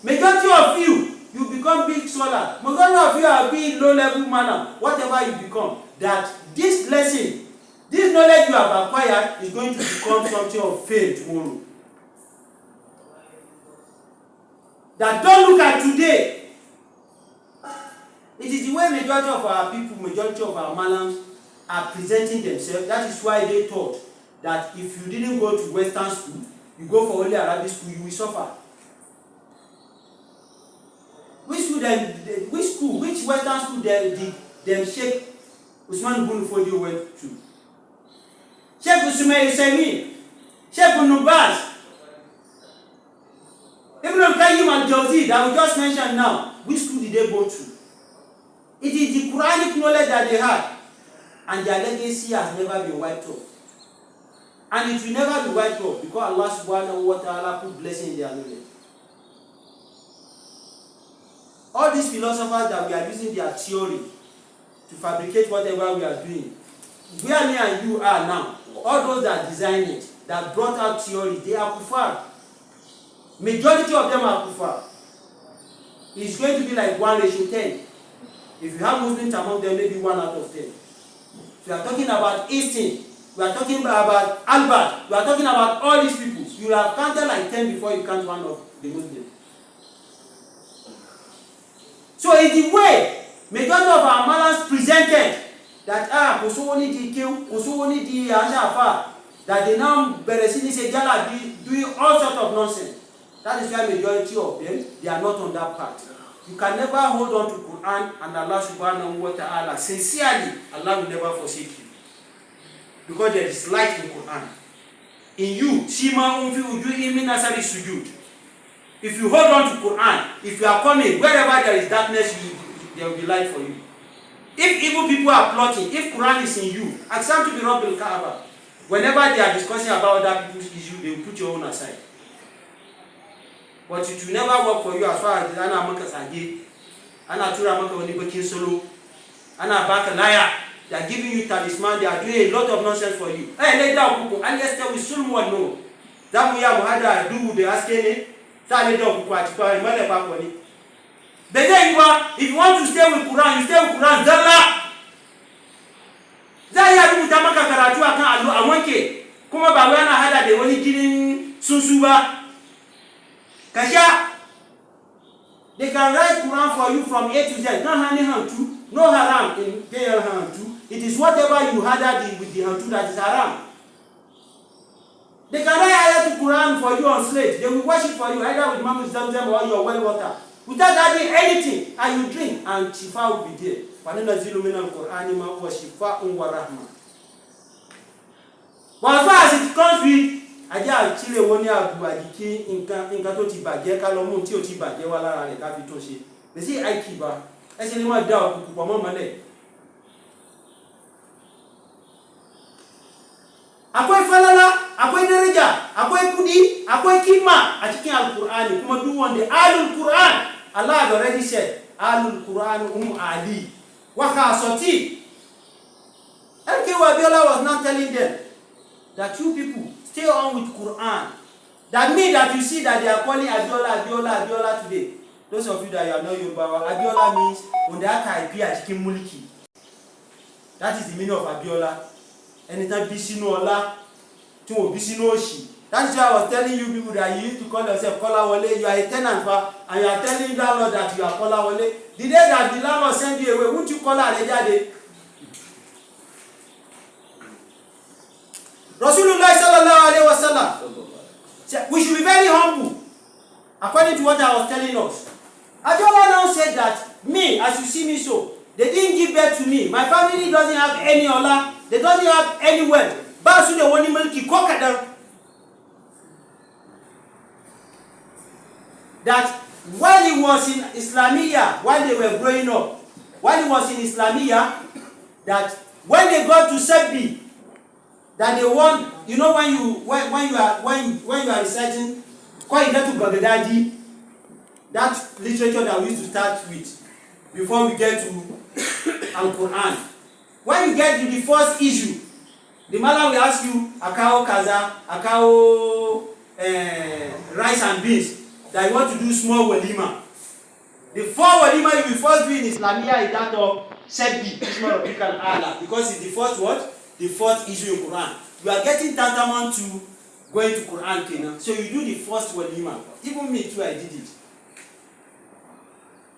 Majority of you become big scholar. Majority of you are being low level manner. Whatever you become, that this lesson, this knowledge you have acquired is going to become something of fame tomorrow. That don't look at today. It is the way majority of our people, majority of our malams are presenting themselves. That is why they thought that if you didn't go to Western school, you go for only Arabic school, you will suffer. Which Western school did them Sheikh Usman ibn Fodio went to? Sheikh Usman Isemi, Sheikh Ibn Baz, Ibn al-Qayyim al-Jawzi that we just mentioned now, which school did they go to? It is the Quranic knowledge that they had, and their legacy has never been wiped off. And it will never be wiped off because Allah subhanahu wa ta'ala put blessing in their knowledge. All these philosophers that we are using their theory to fabricate whatever we are doing, where me and you are now, all those that designed it, that brought out theory, they are kuffar. Majority of them are kuffar. It's going to be like 1:10. If you have Muslims among them, maybe 1 out of 10. If you are talking about instinct, we are talking about Albert, we are talking about all these people. You have counted like 10 before you count one of the Muslims. So it's the way majority of our malams presented that kò sówó ní di kéwú, kò sówó ní di àṣàfà, that they now bẹ̀rẹ̀ sí ní ṣe jálà doing all sorts of nonsense. That is why majority of them, they are not on that path. You can never hold on to Quran and Allah subhanahu wa ta'ala. Sincerely, Allah will never forsake you. Because there is light in Quran. In you, Shima unfi ujuhi min asari sujud. If you hold on to Quran, if you are coming, wherever there is darkness, there will be light for you. If evil people are plotting, if Quran is in you, accept to be Rabbil Kaaba. Whenever they are discussing about other people's issue, they will put your own aside. But it will never work for you as far as Ana Maka Saheed, Ana Tura Maka Onibakin Solo, Ana Baka Liar. They are giving you talisman, they are doing a lot of nonsense for you. Hey, lay down, Kuku, and yes, tell we soon one no. That we have had do the asking, that lay down, Kuku, and Mother Paponi. But then you are, if you want to stay with Quran, you stay with Quran, Zalla. Zaya do Tamaka Karatu, I want it. Kuma Bawana had the only killing Susuba. Kasha, they can write Quran for you from A to Z. No honey hantu, no haram in KL hantu. It is whatever you had with the hantu that is haram. They can write ayat to Quran for you on slate. They will worship for you either with Mamus Zamzam or your well water. Without adding anything, and you drink, and Shifa will be there. Panina Zilumina Quran wa Shifa wa Rahma. But as far as it comes with Aja Chile Wonia Buadiki Inkatoti Baje Kalomu Tioti Baje Wala and Capitoshi. They say I keep her. I say my dog Kupamamale. Akwai Falala, Akwai Dereja, Akwai Kudi, Akwai Kima, a chicken al Quran, Kuma do one the Alul Quran. Allah had already said, Alul Quran Ali. Waka Soti. MK Wabiola was not telling them that you people stay on with Quran. That means that you see that they are calling Abiola today. Those of you that you are not Yoruba, Abiola means Ondaka Ipia Chikin Muliki. That is the meaning of Abiola. Anytime Bisino Ola, to Bisino Oshi. That's why I was telling you people that you used to call yourself Kolawole. You are a tenant, and you are telling the landlord that you are Kolawole. The day that the landlord send you away, won't you call her Rejade? Rasulullah sallallahu alaihi wasallam. We should be very humble, according to what I was telling us. Abiola now said that me, as you see me so, they didn't give birth to me. My family doesn't have any Ola. They don't have any wealth. Basu the one milky cockadam. That while he was in Islamia, while they were growing up, while he was in Islamia, that when they got to Sebbi, that they want, you know, when you are reciting quite to Baghdadi, that literature that we used to start with before we get to Al-Quran. When you get to the first issue, the Mala will ask you Akao Kaza, Akao rice and beans, that you want to do small walima. The four walima you will first do in Islamia is that of Sebbi, because it's the first what? The first issue in Quran. You are getting tantamount to going to Quran Kena. So you do the first walima. Even me too, I did it.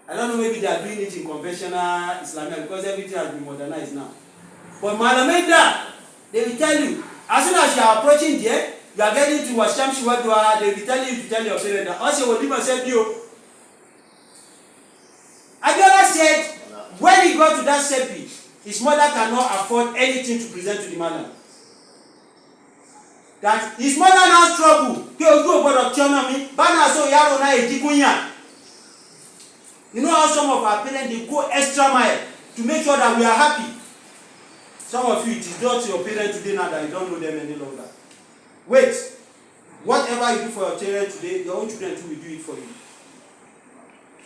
I don't know, maybe they are doing it in conventional Islamia because everything has been modernized now. But Malameda, they will tell you, as soon as you are approaching there, you are getting to Washam Shiwadua, they will tell you to tell your parents that also Walima said you. Abiola said, when he got to that Seppi, his mother cannot afford anything to present to the mother. That his mother now struggle. You know how some of our parents, they go extra mile to make sure that we are happy. Some of you, it is not your parents today now that you don't know them any longer. Wait. Whatever you do for your children today, your own children too will do it for you.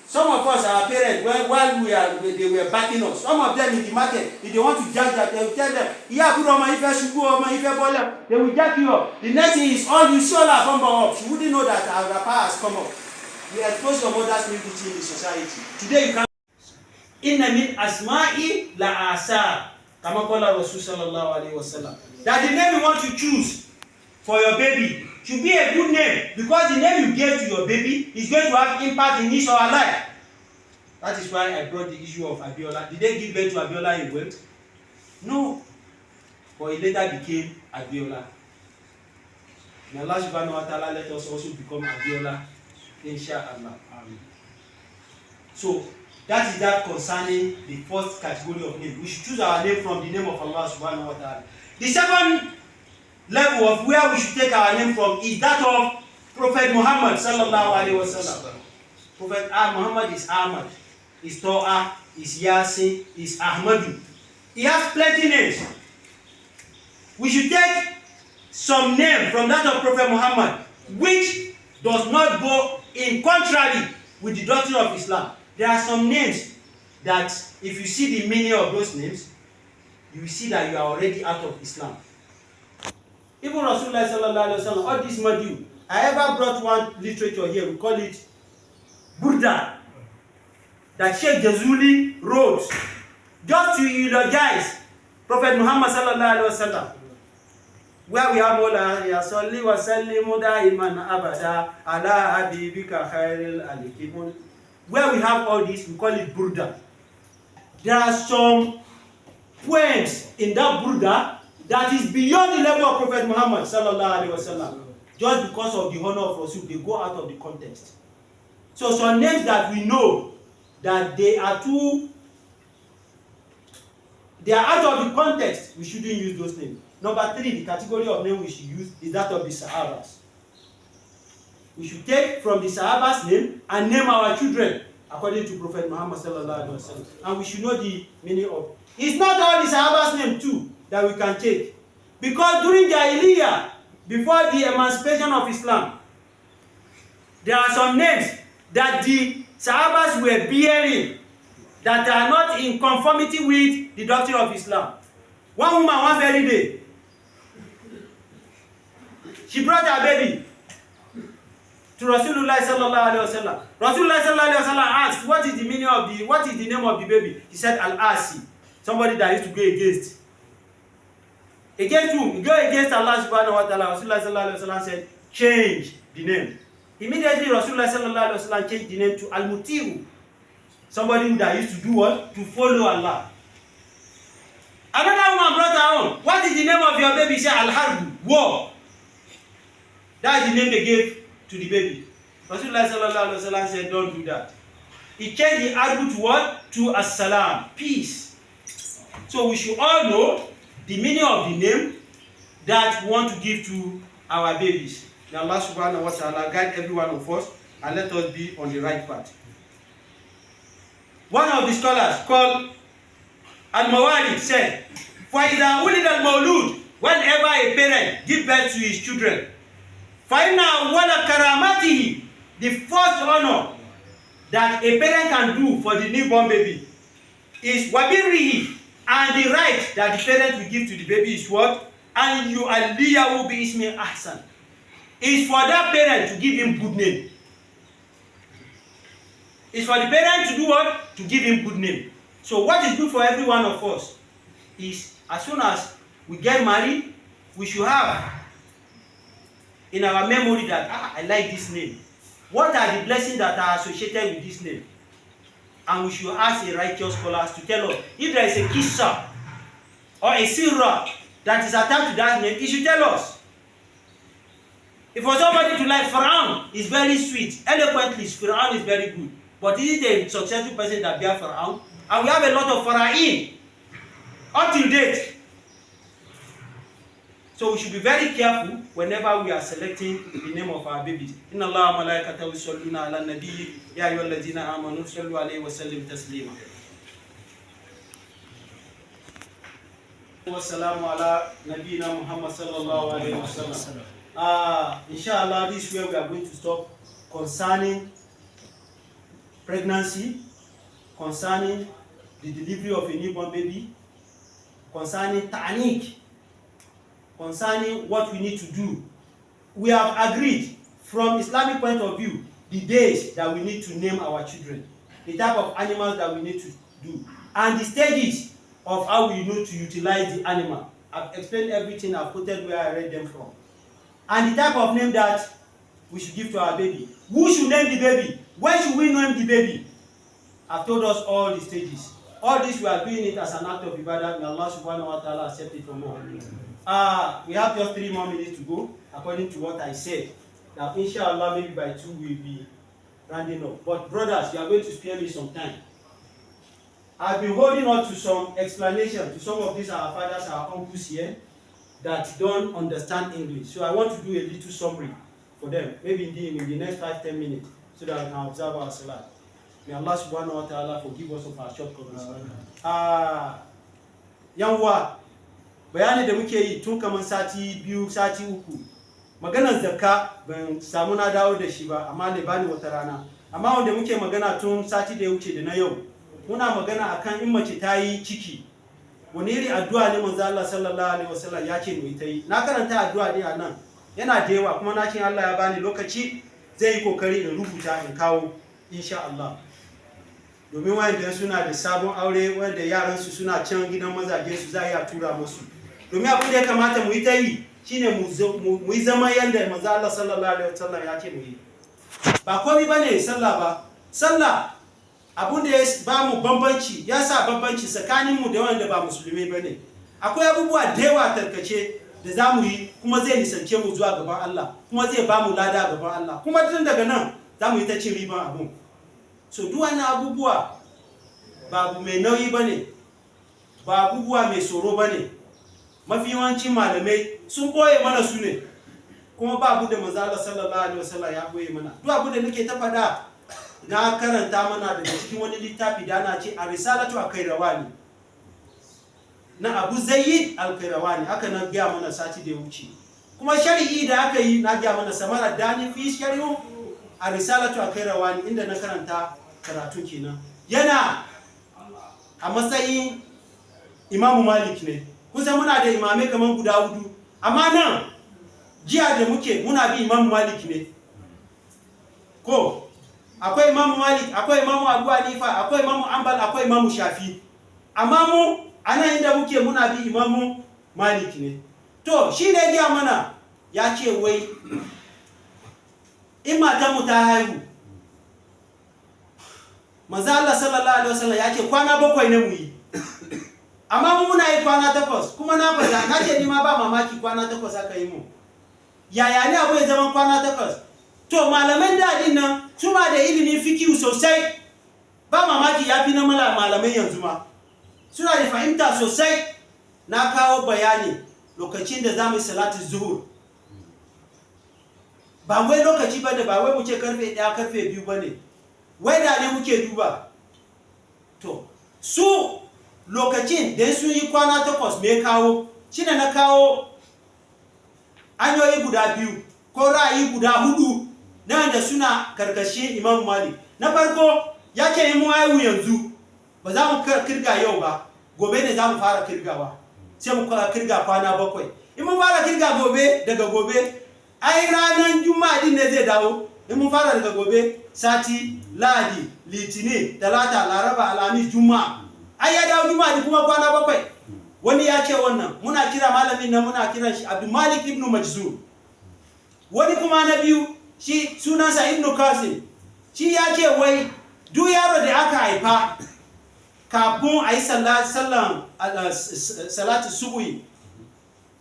Some of us, our parents, while they were backing us, some of them in the market, if they want to jack that, they will tell them, yeah, good on my if I should go on my if I fall, they will jack you up. The next thing is all you show her come up. She wouldn't know that our power has come up. We expose your mother's nudity in the society. Today you can't. Inna min asma'i la asar. Kamakola Rasul sallallahu alaihi wasallam. That the name you want to choose for your baby should be a good name, because the name you gave to your baby is going to have impact in his or her life. That is why I brought the issue of Abiola. Did they give birth to Abiola in wealth? No. But he later became Abiola. May Allah subhanahu wa ta'ala let us also become Abiola, inshallah. So that is that concerning the first category of name. We should choose our name from the name of Allah subhanahu wa ta'ala. The second level of where we should take our name from is that of Prophet Muhammad sallallahu alaihi wasallam. Prophet Muhammad is Ahmad, is To'a, is Yasin, is Ahmadu. He has plenty names. We should take some name from that of Prophet Muhammad, which does not go in contrary with the doctrine of Islam. There are some names that if you see the meaning of those names, you will see that you are already out of Islam. Even Rasulullah sallallahu alaihi wasallam, all this module, I ever brought one literature here, we call it Burda, that Sheikh Jazuli wrote just to eulogize Prophet Muhammad sallallahu alaihi wasallam, where we have Mola ya salli wa sallimu daiman abada ala habibika khairil alikimun. Where we have all this, we call it Burda. There are some poems in that Burda that is beyond the level of Prophet Muhammad sallallahu alaihi wasallam. Just because of the honor of Rasul, they go out of the context. So some names that we know that they are out of the context, we shouldn't use those names. Number 3, the category of name we should use is that of the Sahabas. We should take from the Sahabas' name and name our children according to Prophet Muhammad sallallahu alaihi wasallam. And we should know the meaning of. It's not all the Sahabas' name too that we can take, because during Jahiliyyah, before the emancipation of Islam, there are some names that the Sahabas were bearing that are not in conformity with the doctrine of Islam. One woman, one very day, she brought her baby to Rasulullah sallallahu alaihi wasallam. Rasulullah sallallahu alaihi wasallam asked, what is the name of the baby? He said, Al-Asi, somebody that used to go against. Against whom? He go against Allah subhanahu wa ta'ala. Rasulullah sallallahu alaihi wasallam said, change the name. Immediately Rasulullah sallallahu alaihi wasallam changed the name to Al-Muti'u, somebody that used to do what? To follow Allah. Another woman brought her own. What is the name of your baby? He said, Al-Harbu, war. That is the name they gave to the baby. Rasulullah sallallahu alaihi wasallam said, don't do that. He changed the Harbu to what? To As-Salam, peace. So we should all know the meaning of the name that we want to give to our babies. May Allah subhanahu wa ta'ala guide every one of us and let us be on the right path. One of the scholars called Al-Mawalid said, فَإِذَا وُلِدَ الْمَوْلُودِ, whenever a parent gives birth to his children, فَإِنَّ أَوَّلَ كَرَامَتِهِ, the first honor that a parent can do for the newborn baby is وَبِرِّهِ, and the right that the parent will give to the baby is what? And you aliyahu bi ismi ahsan. Is for that parent to give him good name. It's for the parent to do what? To give him good name. So what is good for every one of us is, as soon as we get married, we should have in our memory that, I like this name. What are the blessings that are associated with this name? And we should ask a righteous scholars to tell us if there is a kissa or a sirra that is attached to that name. He should tell us. If for somebody to like Pharaoh is very sweet, eloquently Pharaoh is very good, but is it a successful person that bear Pharaoh? And we have a lot of Pharaoh up till date. So we should be very careful whenever we are selecting the name of our babies. Inna Allah wa malaikatahu yusalluna ala nabiyyi ya ayyuhallazina amanu sallu alayhi wa sallimu taslima. Wassalamu ala nabiyyina Muhammad sallallahu alayhi wa sallam. Inshallah, this is where we are going to stop concerning pregnancy, concerning the delivery of a newborn baby, concerning ta'niq, concerning what we need to do. We have agreed from Islamic point of view the days that we need to name our children, the type of animals that we need to do, and the stages of how we know to utilize the animal. I've explained everything. I've quoted where I read them from. And the type of name that we should give to our baby. Who should name the baby? When should we name the baby? I've told us all the stages. All this we are doing it as an act of ibadah. May Allah subhanahu wa ta'ala accept it from all. We have just 3 more minutes to go, according to what I said. Now, inshallah, maybe by 2 we'll be rounding up. But brothers, you are going to spare me some time. I've been holding on to some explanation to some of these our fathers, our uncles here that don't understand English. So I want to do a little summary for them, maybe in the next 5-10 minutes, so that we can observe our salah. May Allah subhanahu wa ta'ala forgive us of our shortcomings. Yanwa, bayani da muke yi tun kaman sati 2, sati 3. Maganar zakka ban samu na dawo da shi ba, amma ne bani wata rana. Amma wanda muke magana tun sati da ya wuce da na yau, muna magana akan in mace ta yi ciki. Wani iri addu'a ne manzo Allah sallallahu alaihi wasallam ya ce mu yi ta yi. Na karanta addu'a din a nan. Yana da yawa kuma na ce Allah ya bani lokaci zai yi kokari in rubuta in kawo insha Allah. Domin wanda suna da sabon aure wanda yaran su suna can gidan mazaje su za a tura musu. Domin abin da ya kamata mu yi ta yi shine mu yi zama yanda manzo Allah sallallahu alaihi wasallam ya ce mu yi. Ba komai bane sallah ba. Sallah abun da ya ba mu bambanci, ya sa bambanci tsakaninmu da wanda ba musulmi ba ne. Akwai abubuwa da yawa tarkace da za mu yi kuma zai nisance mu zuwa gaban Allah, kuma zai ba mu lada gaban Allah, kuma tun daga nan za mu yi ta cin riban abun. So duk wannan abubuwa ba abu mai nauyi ba ne, ba abubuwa mai tsoro ba ne. Mafi yawancin malamai sun boye mana su ne, kuma ba abu da manzo Allah sallallahu alaihi wasallam ya boye mana. Duk abu da nake ta faɗa na karanta mana daga cikin wani littafi da ana ce a risalatu al-Qayrawani na Abu Zayd al-Qayrawani, aka na gaya mana sati da ya wuce. Kuma shari'i da aka yi na gaya mana samara dani fi shari'u a risalatu al-Qayrawani, inda na karanta karatu kenan. Yana a matsayin Imamu Malik ne. Kusa muna da imamai kamar guda 4, amma nan jiya da muke muna bi Imamu Malik ne. Ko akwai Imamu Malik, akwai Imamu Abu Hanifa, akwai Imamu Hanbal, akwai Imamu Shafi. Amma mu anan inda muke muna bi Imamu Malik ne. To shi ne ya mana ya ce wai in matan mu ta haihu, manzo Allah sallallahu alaihi wasallam ya ce kwana 7 ne mu yi. Amma mu muna yi kwana 8, kuma na faɗa na ce ni ma ba mamaki kwana 8 aka yi mu. Yaya ne abu ya zama kwana 8? To malaman dadin nan su ba da ilimin fikihu sosai, ba mamaki ya fi na malaman yanzu ma. Suna da fahimta sosai. Na kawo bayani lokacin da za mu yi salatu zuhur. Ba wai lokaci ba da ba wai mu ce karfe 1 karfe 2 ba ne. Wai da ne muke duba. To su lokacin da sun yi kwana 8 me kawo? Shi ne na kawo hanyoyi guda 2 ko ra'ayi guda 4 na wanda suna karkashin Imam Malik. Na farko ya ce mu haihu yanzu ba za mu kirga yau ba, gobe ne za mu fara kirgawa, sai mu kirga kwana 7. In mun fara kirga gobe, daga gobe ai ranar Juma'a din ne zai dawo. In mun fara daga gobe, sati, Lahadi, Litinin, Talata, Laraba, Alhamis, Juma'a, ai ya dawo Juma'a kuma kwana 7. Wani ya ce wannan, muna kira malamin nan muna kiran shi Abdul Malik ibn Majzur. Wani kuma na biyu shi sunansa Ibn Qasim, shi ya ce wai duk yaro da aka haifa kafin a yi salatu subuhi,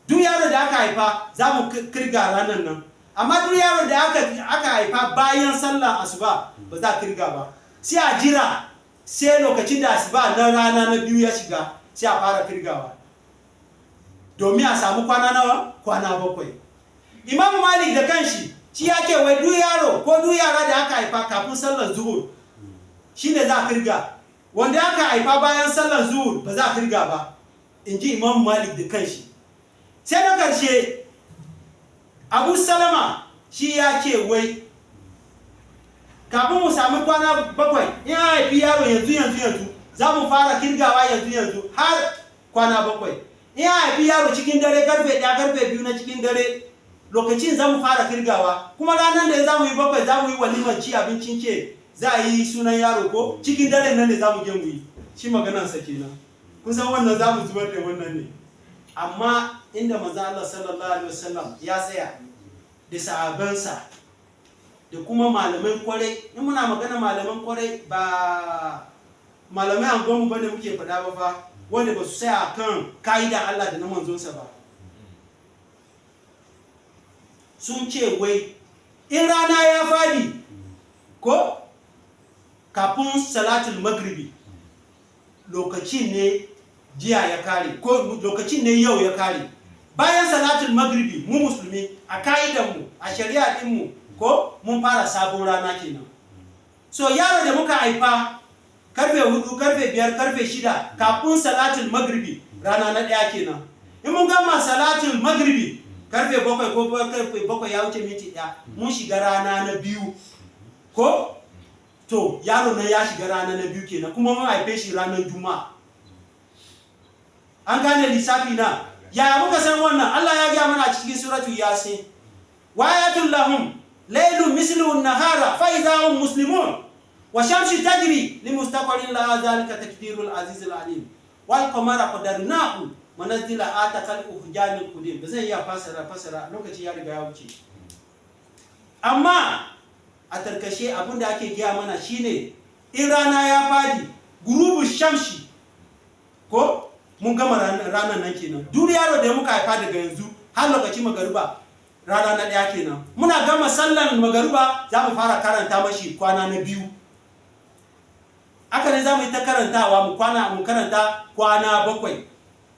duk yaro da aka haifa za mu kirga ranar nan. Amma duk yaro da aka haifa bayan sallar asuba ba za a kirga ba, sai a jira sai lokacin da asuba na rana na 2 ya shiga sai a fara kirgawa, domin a samu kwana nawa? Kwana 7. Imam Malik da kanshi shi ya ce wai duk yaro ko duk yara da aka haifa kafin sallar zuhur shine za a kirga, wanda aka haifa bayan sallar zuhur ba za a kirga ba, in ji Imam Malik da kanshi. Sai na karshe Abu Salama shi ya ce wai kafin mu sami kwana 7 in haifi yaro yanzu za mu fara kirgawa yanzu har kwana 7. In haifi yaro cikin dare karfe 1 karfe 2 na cikin dare, lokacin za mu fara kirgawa. Kuma ranar da za mu yi 7 za mu yi walimar ci abincin ce za a yi sunan yaro ko cikin dare nan ne za mu je mu yi. Shi maganarsa kenan. kun san wannan za mu zubar da wannan ne, amma inda manzo Allah sallallahu alaihi wasallam ya tsaya da sahabansa da kuma malaman kwarai. In muna magana malaman kwarai ba malamai angonmu bane muke faɗa ba fa, wanda ba su tsaya kan ka'ida Allah da na manzonsa ba. Sun ce wai in rana ya fadi ko kafin salatul magribi lokacin ne jiya ya kare ko lokacin ne yau ya kare. Bayan salatul magribi mu musulmi a ka'idanmu a shari'a dinmu ko mun fara sabon rana kenan. So yaro da muka haifa karfe 4 karfe 5 karfe 6 kafin salatul magribi rana na daya kenan. In mun gama salatul magribi karfe 7 ko karfe 7 ya wuce minti 1 mun shiga rana na biyu ko to yaro na ya shiga rana na biyu kenan, kuma mun haife shi ranar juma'a. An gane lissafi na ya muka san wannan? Allah ya gaya mana a cikin suratu yasin, wa ayatul lahum laylun mislu an-nahara fa idha hum muslimun wa shamsu tajri li mustaqarrin laha dhalika taqdirul azizul alim wal qamara qadarnahu manazila atakal uhjanil qudim. ba zai iya fasara lokaci ya riga ya wuce, amma a tarkashe abinda ake gaya mana shine in rana ya fadi gurubu shamsi ko mun gama ranar nan kenan. Duk yaro da muka haifa daga yanzu har lokacin magariba rana na daya kenan. Muna gama sallan magariba za mu fara karanta mashi kwana na biyu. Haka ne za mu yi ta karantawa mu karanta kwana 7.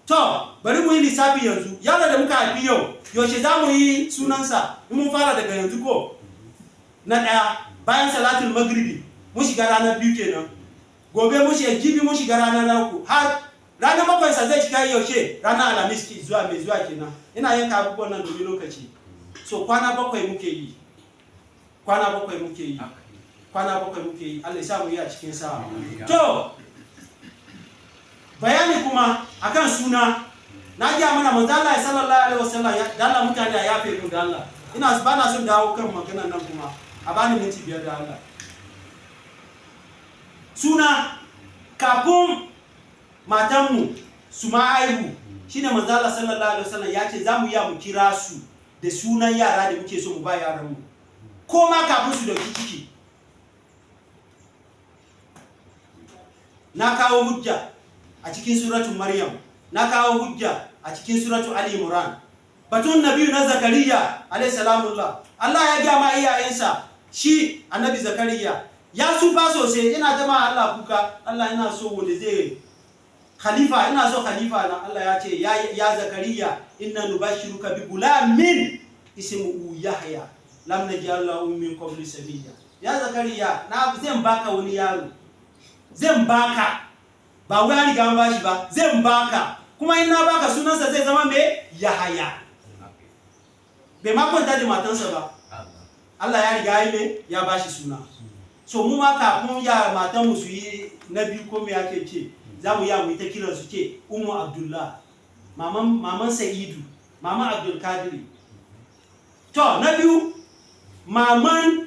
To bari mu yi lissafi yanzu. Yaro da muka haifi yau yaushe za mu yi sunansa? In mun fara daga yanzu ko na daya bayan salatul magribi mun shiga ranar 2 kenan. Gobe mun shiga jibi mun shiga ranar 3 har ranar 7 sa zai shiga yaushe? Ranar alhamis zuwa mai zuwa kenan. Ina yanka abubuwan nan domin lokaci. So kwana 7 muke yi. Kwana 7 muke yi. Kwana 7 muke yi. Allah ya sa mu yi a cikin sa. To bayani kuma akan suna na ji mana manzo Allah sallallahu alaihi wasallam da Allah mutane ya yafe mu da Allah. Ina ba na son dawo kan maganar nan kuma a bani minti 5 da Allah. Suna kafin matanmu su ma aihu shine manzo Allah sallallahu alaihi wasallam ya ce zamu ya mu kira su da sunan yara da muke so mu ba yaran mu, ko ma kafin su dauki ciki. Na kawo hujja a cikin suratul Maryam, na kawo hujja a cikin suratul Ali Imran. Batun Nabi na Zakariya alayhi salamullah, Allah ya ga ma iyayensa shi Annabi Zakariya ya sufa sosai, ina jama'a Allah kuka, Allah ina so wanda zai khalifa, ina so khalifa na. Allah ya ce ya Zakariya inna nubashiruka bi gulamin ismuhu Yahya lam naj'al lahu min qabli samiyya. Ya Zakariya na zan baka wani yaro, zan baka ba wani ga an bashi ba, zan baka kuma in na baka sunansa zai zama me? Yahya. Bai ma kwanta da matansa ba, Allah ya riga ya me ya bashi suna. So mu ma kafin ya matanmu su yi na biyu ko me yake ce, za mu ya mu ta kiran su ce Ummu Abdullah, maman Saheedu, maman Abdul Kadir. To na biyu maman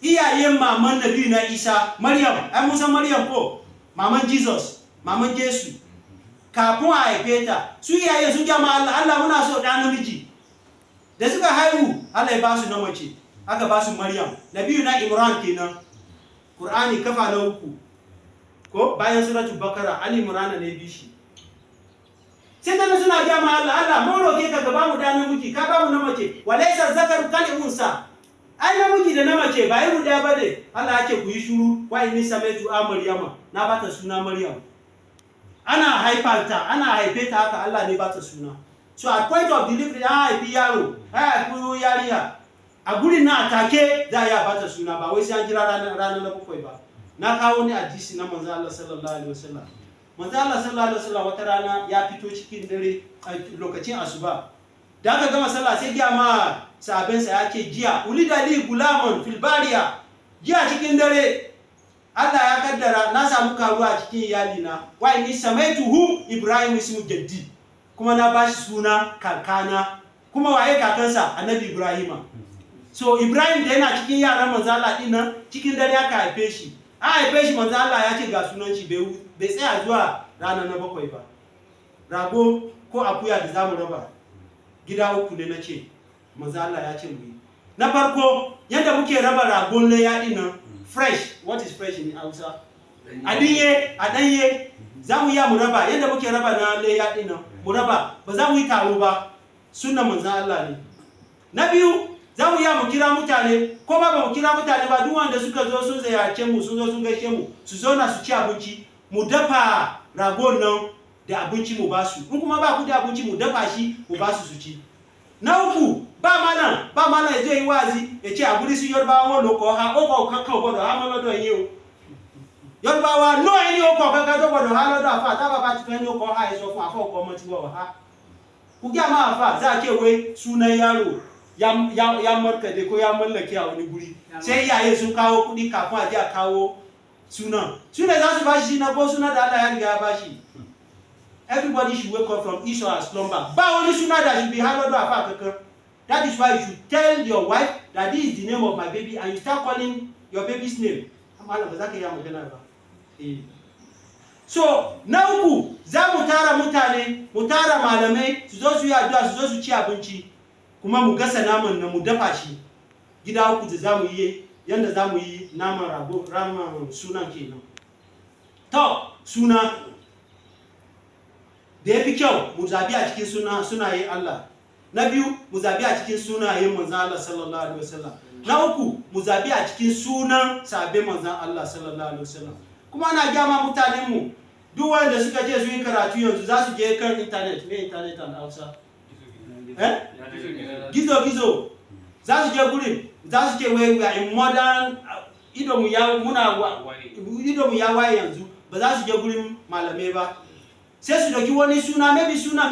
iyayen maman Nabi na Isa, Maryam. Ai mun san Maryam ko? Maman Jesus, maman Yesu. Kafin a haife ta su iyaye sun gama Allah muna so da namiji. Da suka haihu Allah ya ba su na mace, aka ba su Maryam. Nabi na Imran kenan. Qur'ani kafa na 3 ko bayan suratul Baqara, Ali Imran ne bishi. Sai da suna gama Allah mun roke ka ba mu da namiji, ka ba mu na mace. Walaysa zakaru kal unsa. Ai namiji da na mace ba yi guda ba ne. Allah yake ku yi shuru, wa inni samaitu Maryama, na bata suna Maryam. Ana haife ta haka, Allah ne bata suna. So at point of delivery an haifi yaro, ai haifi yariya, a gurin na take za ya bata suna, ba wai sai an jira ranar na 7 ba. Na kawo ni hadisi na manzo Allah sallallahu alaihi wasallam. Manzo Allah sallallahu alaihi wasallam wata rana ya fito cikin dare lokacin asuba. Da aka gama sallah sai ya ma sahabensa ya ce jiya ulida li gulamun fil bariya, jiya cikin dare Allah ya kaddara na samu karuwa cikin iyalina, wa inni samaituhu Ibrahim ismu jaddi, kuma na bashi suna kakana. Kuma waye kakansa? Annabi Ibrahima. So Ibrahim da yana cikin yaran manzo Allah din nan cikin dare aka haife shi. haife shi manzo Allah ya ce ga sunan shi bai tsaya zuwa rana na 7 ba. Rago ko akuya da zamu raba gida uku ne nace manzo Allah ya ce mu yi. Na farko yadda muke raba ragon layya din nan fresh, what is fresh in Hausa? Adanye zamu iya mu raba yadda muke raba na layya din nan mu raba, ba za mu yi taro ba, sunnan manzo Allah ne. Na biyu za mu iya mu kira mutane, ko ba mu kira mutane ba, duk wanda suka zo sun ziyarce mu, sun zo sun gaishe mu, su zauna su ci abinci, mu dafa ragon nan da abinci mu ba su. In kuma ba ku da abinci mu dafa shi mu ba su su ci. Na uku ba mana ya je yi wazi ya ce a guri su Yorùbá wọn ló kọ ha, ó kọ kankan gbọdọ̀ ha mọ́ lọ́dọ̀ yín o. Yorùbá wa no ẹni ó kọ kankan tó gbọdọ̀ ha lọ́dọ̀ àfà, tá bàbá ti fẹ́ ní ó kọ ha ẹ sọ fún àfọ ọkọ ọmọ tí wọ́n ha. Ku gya ma àfà za ke wai sunan yaro ya markade ko ya mallake a wani guri, sai iyaye sun kawo kuɗi kafin a je a kawo sunan za su bashi na ko suna da Allah ya riga ya bashi. Everybody should wake up from his or her slumber. Ba wani suna da should be hallowed afa kankan. That is why you should tell your wife that this is the name of my baby and you start calling your baby's name. Amma ba za ka yi magana ba. So na uku za mu tara mutane, mu tara malamai su zo su yi addu'a, su zo su ci abinci, kuma mu gasa naman nan mu dafa shi gida uku da zamu yi yanda zamu yi naman rago, raman sunan kenan. To suna da yafi kyau mu zabi a cikin sunayen Allah. Na biyu mu zabi a cikin sunayen manzon Allah sallallahu alaihi wasallam. Na uku mu zabi a cikin sunan sahabbai manzon Allah sallallahu alaihi wasallam. Kuma ana gyama mutanen mu duk wanda suka ce su yi karatu yanzu za su je kan internet, me internet an Hausa? Gizo za su je gurin, za su ce wai we are in modern ido mu ya waye yanzu, ba za su je gurin malamai ba, sai su dauki wani suna, maybe suna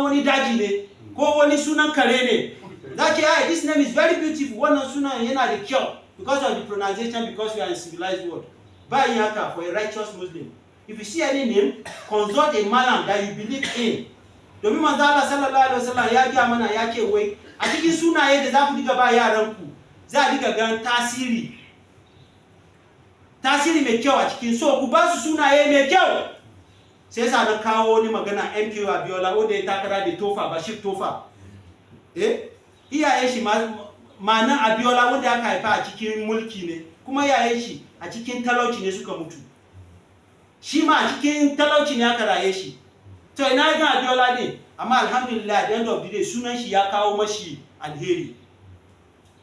wani daji ne ko wani sunan kare ne. Za ce hey, this name is very beautiful, wannan sunan yana da kyau because of the pronunciation, because we are in civilized world. Ba yin haka for a righteous Muslim. If you see any name, consult a malam that you believe in. Domin manzo Allah sallallahu alaihi wasallam ya ga mana ya ce wai a cikin sunaye da za ku diga ba yaran ku, za a diga gan tasiri mai kyau a cikin, so ku ba su sunaye mai kyau. Sai sa na kawo wani magana MK Abiola wanda ya takara da Tofa Bashir Tofa. Iyayen shi ma'anan Abiola wanda aka haifa a cikin mulki ne, kuma iyayen shi a cikin talauci ne suka mutu. Shi ma a cikin talauci ne aka raye shi. To ina ga Abiola ne, amma alhamdulillah at the end of the day sunan shi ya kawo mashi alheri.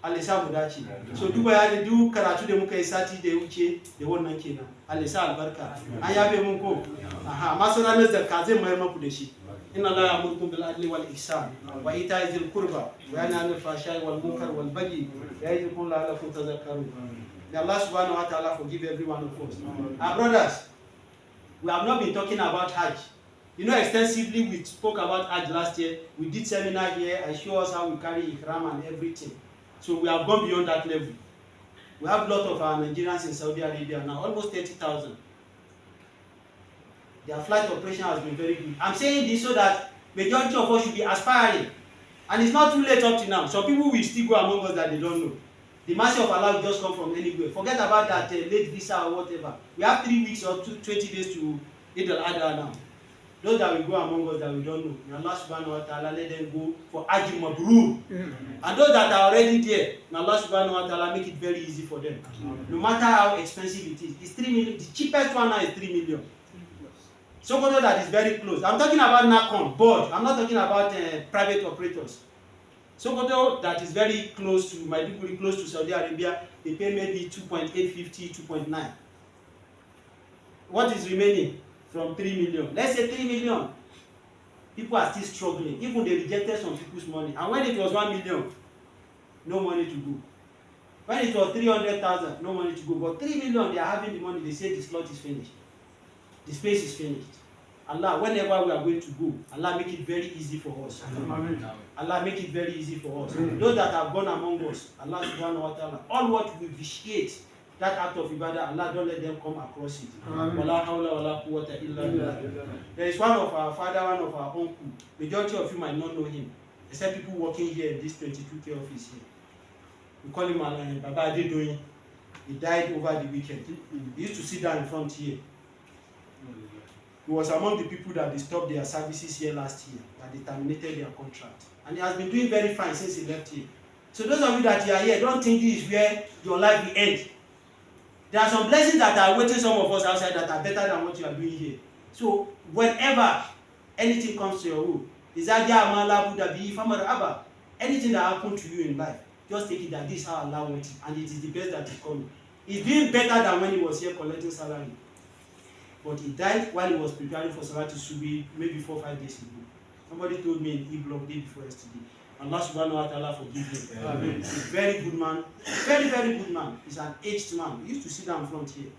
Allah ya sa mu dace. So duk bayani duk karatu da muka yi sati da ya wuce da wannan kenan. Allah ya sa albarka. An yabe mun ko? Aha, amma sai ranar zakka zai mayar muku da shi. Inna Allah ya'murukum bil adli wal ihsan wa ita'i dhil qurba wa yanha 'anil fahsha'i wal munkar wal baghi ya'idukum la'allakum tadhakkarun. May Allah subhanahu wa ta'ala forgive every one of us. Our brothers, we have not been talking about Hajj. You know, extensively we spoke about Hajj last year. We did seminar here. I show us how we carry ihram and everything. So we have gone beyond that level. We have a lot of our Nigerians in Saudi Arabia now, almost 30,000. Their flight operation has been very good. I'm saying this so that majority of us should be aspiring. And it's not too late up to now. Some people will still go among us that they don't know. The mercy of Allah will just come from anywhere. Forget about that late visa or whatever. We have 3 weeks or 20 days to Eid al-Adha now. Those that will go among us that we don't know, may Allah subhanahu wa ta'ala let them go for Hajj Mabrur. And those that are already there, may Allah subhanahu wa ta'ala make it very easy for them. No matter how expensive it is. It's 3 million. The cheapest one now is 3 million. Sokoto that is very close. I'm talking about NACON, board. I'm not talking about private operators. Sokoto that is very close to Maiduguri, close to Saudi Arabia, they pay maybe 2.850, 2.9. What is remaining from 3 million? Let's say 3 million. People are still struggling. Even they rejected some people's money. And when it was 1 million, no money to go. When it was 300,000, no money to go. But 3 million, they are having the money. They say the slot is finished. The space is finished. Allah, whenever we are going to go, Allah make it very easy for us. Amen. Allah make it very easy for us. Amen. Those that have gone among us, Allah subhanahu wa ta'ala, all what we vitiate that act of ibadah, Allah don't let them come across it. Wala hawla wala quwwata illa billah. There is one of our father, one of our uncle. Majority of you might not know him, except people working here in this 22K office here. We call him Baba Adedoyin. He died over the weekend. He used to sit down in front here. He was among the people that they stopped their services here last year, that they terminated their contract. And he has been doing very fine since he left here. So those of you that are here, don't think this is where your life will end. There are some blessings that are waiting some of us outside that are better than what you are doing here. So whenever anything comes to your room, anything that happened to you in life, just take it that this is how Allah wants it, and it is the best that is coming. He's doing better than when he was here collecting salary. But he died while he was preparing for Salah to Subi, maybe 4 or 5 days ago. Somebody told me in E-Block day before yesterday. Allah subhanahu wa ta'ala forgive him. He's a very good man. Very, very good man. He's an aged man. He used to sit down in front here.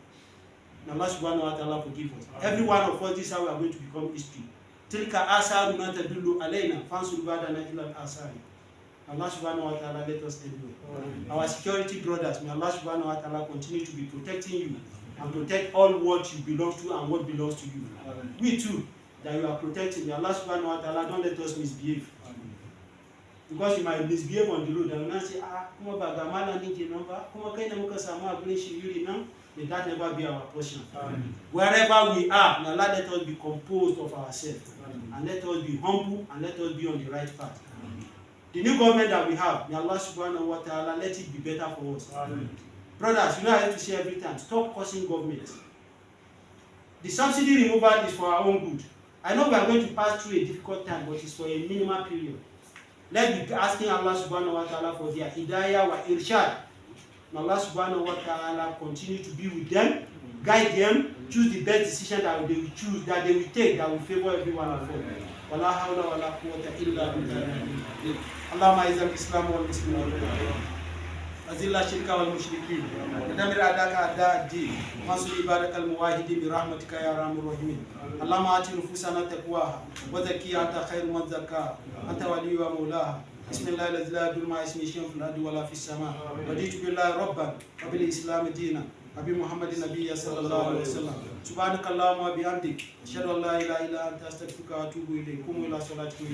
And Allah subhanahu wa ta'ala forgive us. Every one of us, this is how we are going to become history. Tilka asaruna tadullu alayna fansur badana ila asari. Allah subhanahu wa ta'ala let us anyway. Our security brothers, may Allah subhanahu wa ta'ala continue to be protecting you and protect all what you belong to and what belongs to you. We too, that you are protecting. May Allah subhanahu wa ta'ala don't let us misbehave. Because you might misbehave on the road and now say, kuma bagamala ninja number, kuma kaina muka samu abin shiri nan. May that never be our portion. Wherever we are, may Allah let us be composed of ourselves. And let us be humble and let us be on the right path. The new government that we have, may Allah subhanahu wa ta'ala let it be better for us. Brothers, you know I have to say every time, stop cursing government. The subsidy removal is for our own good. I know we are going to pass through a difficult time, but it's for a minimal period. Let's be asking Allah subhanahu wa ta'ala for their hidayah wa irshad. May Allah subhanahu wa ta'ala continue to be with them, guide them, choose the best decision that they will choose, that they will take, that will favor everyone of them. ولا حول ولا قوة إلا بالله. اللهم أعز الإسلام والمسلمين. أذل الشرك والمشركين. ودمر أعداءك أعداء الدين. وانصر عبادك الموحدين برحمتك يا أرحم الراحمين. اللهم آت نفوسنا تقواها وزكيها أنت خير من زكاها أنت ولي ومولاها. بسم الله الذي لا يضر مع اسمه شيء في الأرض ولا في السماء. رضيت بالله ربا وبالإسلام دينا. أبي محمد النبي صلى الله عليه وسلم. سبحانك اللهم وبحمدك أشهد أن لا إله إلا أنت أستغفرك وأتوب إليك. قوموا إلى صلاتكم.